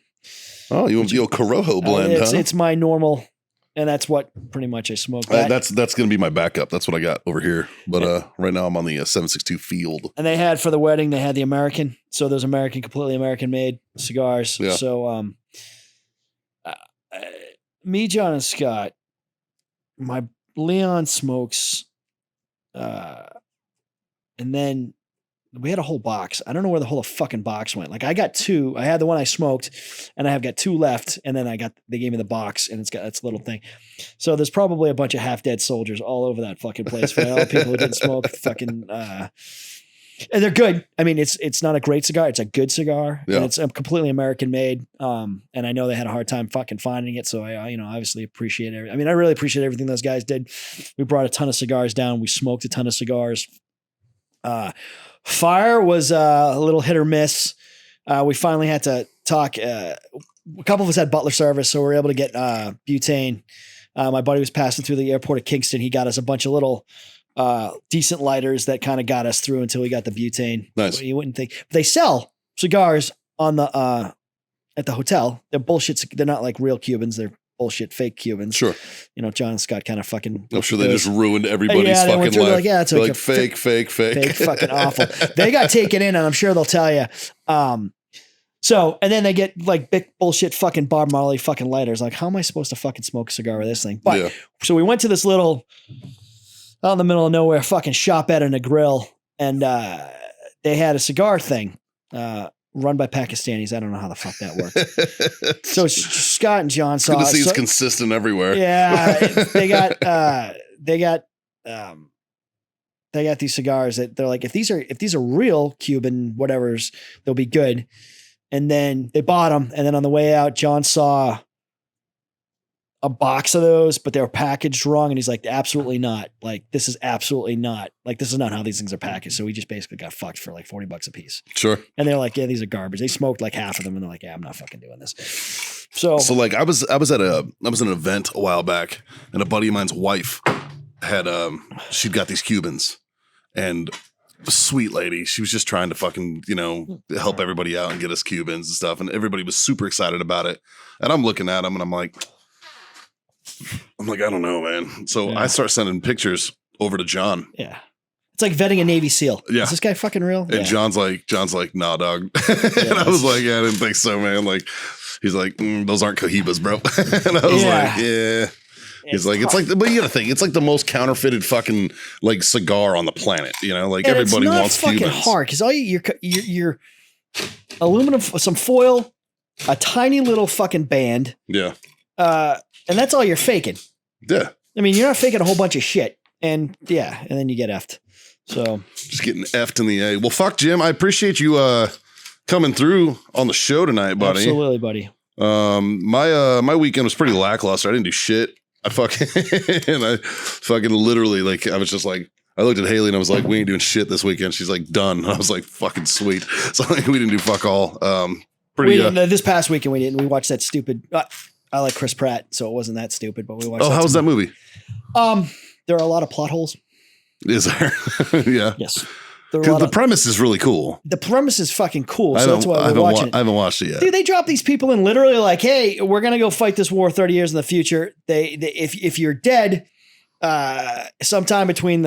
Oh, you want a Corojo blend, huh? It's my normal, and that's what pretty much I smoke. That's going to be my backup. That's what I got over here. But right now I'm on the 762 Field. And they had, for the wedding, they had the American. So those completely American-made cigars. Yeah. So me, John, and Scott, my Leon smokes, and then we had a whole box. I don't know where the whole fucking box went. Like, I got 2. I had the one I smoked, and I have got 2 left. And then they gave me the box, and it's got its little thing. So there's probably a bunch of half-dead soldiers all over that fucking place for all the people who didn't smoke. Fucking, and they're good. I mean, it's not a great cigar. It's a good cigar. Yeah. And it's completely American made. And I know they had a hard time fucking finding it. So I obviously appreciate it. I mean, I really appreciate everything those guys did. We brought a ton of cigars down. We smoked a ton of cigars. Fire was a little hit or miss. We finally had to talk. A couple of us had butler service, so we were able to get butane. My buddy was passing through the airport of Kingston. He got us a bunch of little decent lighters that kind of got us through until we got the butane. Nice. You wouldn't think. But they sell cigars on the at the hotel. They're bullshit. They're not like real Cubans. They're bullshit fake Cubans. Sure. You know, John and Scott kind of fucking. I'm sure they just ruined everybody's fucking life. Like, yeah, it's like fake. Fake, fucking awful. They got taken in, and I'm sure they'll tell you. So, and then they get like big bullshit fucking Bob Marley fucking lighters. Like, how am I supposed to fucking smoke a cigar with this thing? But so we went to this little out in the middle of nowhere fucking shop at a grill, and they had a cigar thing run by Pakistanis. I don't know how the fuck that works. So Scott and John saw. Good to see it's consistent everywhere. Yeah, they got these cigars that they're like, if these are real Cuban whatevers, they'll be good. And then they bought them. And then on the way out, John saw a box of those, but they were packaged wrong. And he's like, absolutely not. Like, this is absolutely not. Like, this is not how these things are packaged. So we just basically got fucked for like $40 a piece. Sure. And they're like, yeah, these are garbage. They smoked like half of them. And they're like, yeah, I'm not fucking doing this. So like I was at an event a while back, and a buddy of mine's wife had, she'd got these Cubans, and sweet lady. She was just trying to fucking, help everybody out and get us Cubans and stuff. And everybody was super excited about it. And I'm looking at them and I'm like, I don't know, man. So I start sending pictures over to John. Yeah. It's like vetting a Navy SEAL. Yeah. Is this guy fucking real? And John's like, nah, dog. And I was like, yeah, I didn't think so, man. Like, he's like, those aren't Cohibas, bro. And I was like, yeah. He's like, it's like, but you gotta think, it's like the most counterfeited fucking like cigar on the planet. Like, and everybody wants Cubans. It's fucking hard because all your aluminum, some foil, a tiny little fucking band. Yeah. And that's all you're faking. Yeah. I mean, you're not faking a whole bunch of shit. And and then you get effed. So just getting effed in the A. Well, fuck, Jim. I appreciate you coming through on the show tonight, buddy. Absolutely, buddy. My weekend was pretty lackluster. I didn't do shit. I fucking literally, like, I was just like, I looked at Haley and I was like, we ain't doing shit this weekend. She's like, done. I was like, fucking sweet. So like, we didn't do fuck all. This past weekend we didn't. We watched that stupid. I like Chris Pratt, so it wasn't that stupid. But we watched. Oh, how was that movie? There are a lot of plot holes. Is there? Yeah. Yes. The premise is really cool. The premise is fucking cool. So that's why we're watching it. I haven't watched it yet. Dude, they drop these people in literally like, hey, we're gonna go fight this war 30 years in the future. If you're dead, sometime between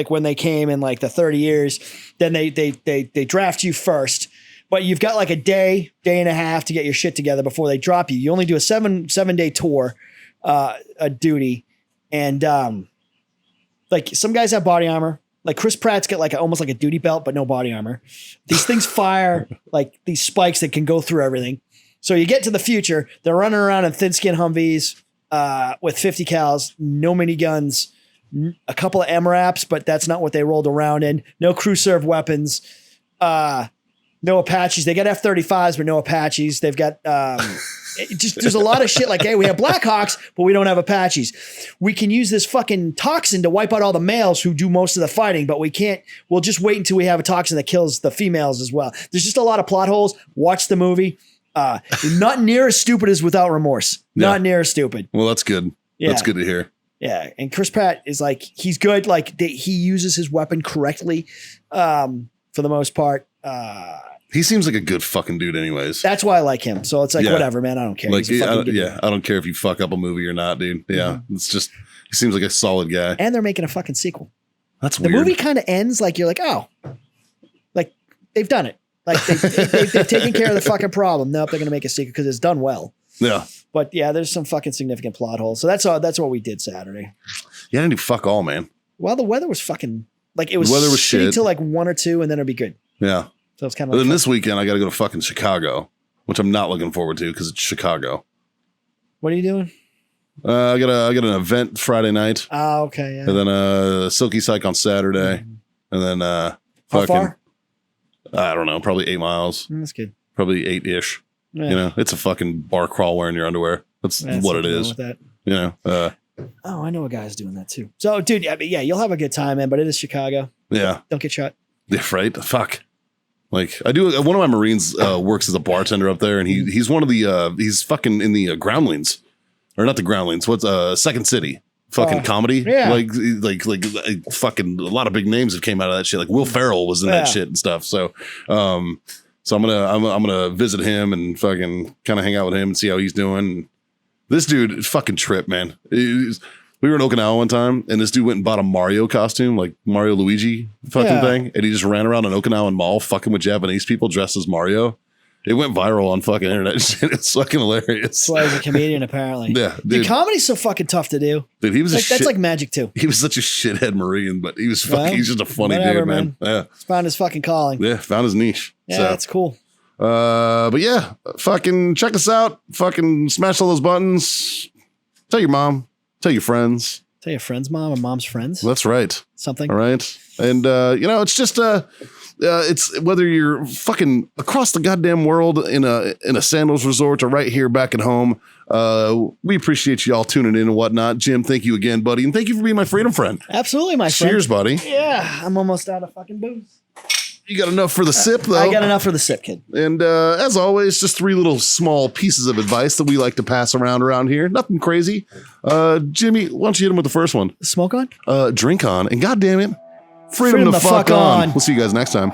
when they came in like the 30 years, then they draft you first. But you've got like a day and a half to get your shit together before they drop you. You only do a seven-day tour, a duty, and like some guys have body armor. Like Chris Pratt's got like almost like a duty belt, but no body armor. These things fire like these spikes that can go through everything. So you get to the future, they're running around in thin skin Humvees with 50 cals, no miniguns, a couple of MRAPs, but that's not what they rolled around in. No crew serve weapons, no Apaches. They got F-35s, but no Apaches. They've got there's a lot of shit like, hey, we have Blackhawks, but we don't have Apaches. We can use this fucking toxin to wipe out all the males who do most of the fighting, but we can't. We'll just wait until we have a toxin that kills the females as well. There's just a lot of plot holes. Watch the movie. Not near as stupid as Without Remorse. Yeah. Not near as stupid. Well, that's good. Yeah. That's good to hear. Yeah. And Chris Pratt is like, he's good. Like he uses his weapon correctly for the most part. He seems like a good fucking dude anyways. That's why I like him. So it's like, whatever, man. I don't care. Like, I don't care if you fuck up a movie or not, dude. Yeah. Mm-hmm. It's just, he seems like a solid guy. And they're making a fucking sequel. That's weird. The movie kind of ends like, you're like, oh, like they've done it. Like they've taken care of the fucking problem. Nope, they're going to make a sequel because it's done well. Yeah. But yeah, there's some fucking significant plot holes. So that's what we did Saturday. Yeah, I didn't do fuck all, man. Well, the weather was fucking, like it was the weather was shitty shit till like 1 or 2 and then it'd be good. Yeah. So it's kind of But like then this weekend, I got to go to fucking Chicago, which I'm not looking forward to because it's Chicago. What are you doing? I got an event Friday night. Oh, okay. Yeah. And then Silky Psych on Saturday. And then how far? I don't know, probably 8 miles. That's good. Probably 8-ish. Yeah. It's a fucking bar crawl wearing your underwear. That's what it is. With that. I know a guy's doing that too. So, dude, yeah, you'll have a good time, man. But it is Chicago. Yeah. Don't get shot. Yeah, right. Fuck. Like I do. One of my Marines works as a bartender up there, and he's one of the he's fucking in the Groundlings, or not the Groundlings. What's Second City fucking comedy? Yeah. Like fucking a lot of big names have came out of that shit. Like Will Ferrell was in that shit and stuff. So I'm gonna visit him and fucking kind of hang out with him and see how he's doing. This dude fucking trip, man. We were in Okinawa one time, and this dude went and bought a Mario costume, like Mario Luigi fucking thing, and he just ran around an Okinawan mall fucking with Japanese people dressed as Mario. It went viral on fucking internet. It's fucking hilarious. That's why he's a comedian, apparently. Yeah, Dude, dude. comedy's so fucking tough to do. Dude, he was That's like magic too. He was such a shithead Marine, but he was fucking. Well, he's just a funny whatever, dude, man. Yeah, He's found his fucking calling. yeah, found his niche. Yeah, So, that's cool. but yeah, fucking check us out. Fucking smash all those buttons. Tell your mom. Tell your friends. Tell your friend's mom or mom's friends. That's right. Something. All right. And, it's just, it's whether you're fucking across the goddamn world in a sandals resort or right here back at home. We appreciate you all tuning in and whatnot. Jim, thank you again, buddy. And thank you for being my freedom friend. Absolutely, my friend. Cheers, buddy. Yeah, I'm almost out of fucking booze. You got enough for the sip, though. I got enough for the sip, kid. And as always, just 3 little small pieces of advice that we like to pass around here. Nothing crazy. Jimmy, why don't you hit him with the first one? Smoke on? Drink on. And goddamn it, freedom the fuck on. We'll see you guys next time.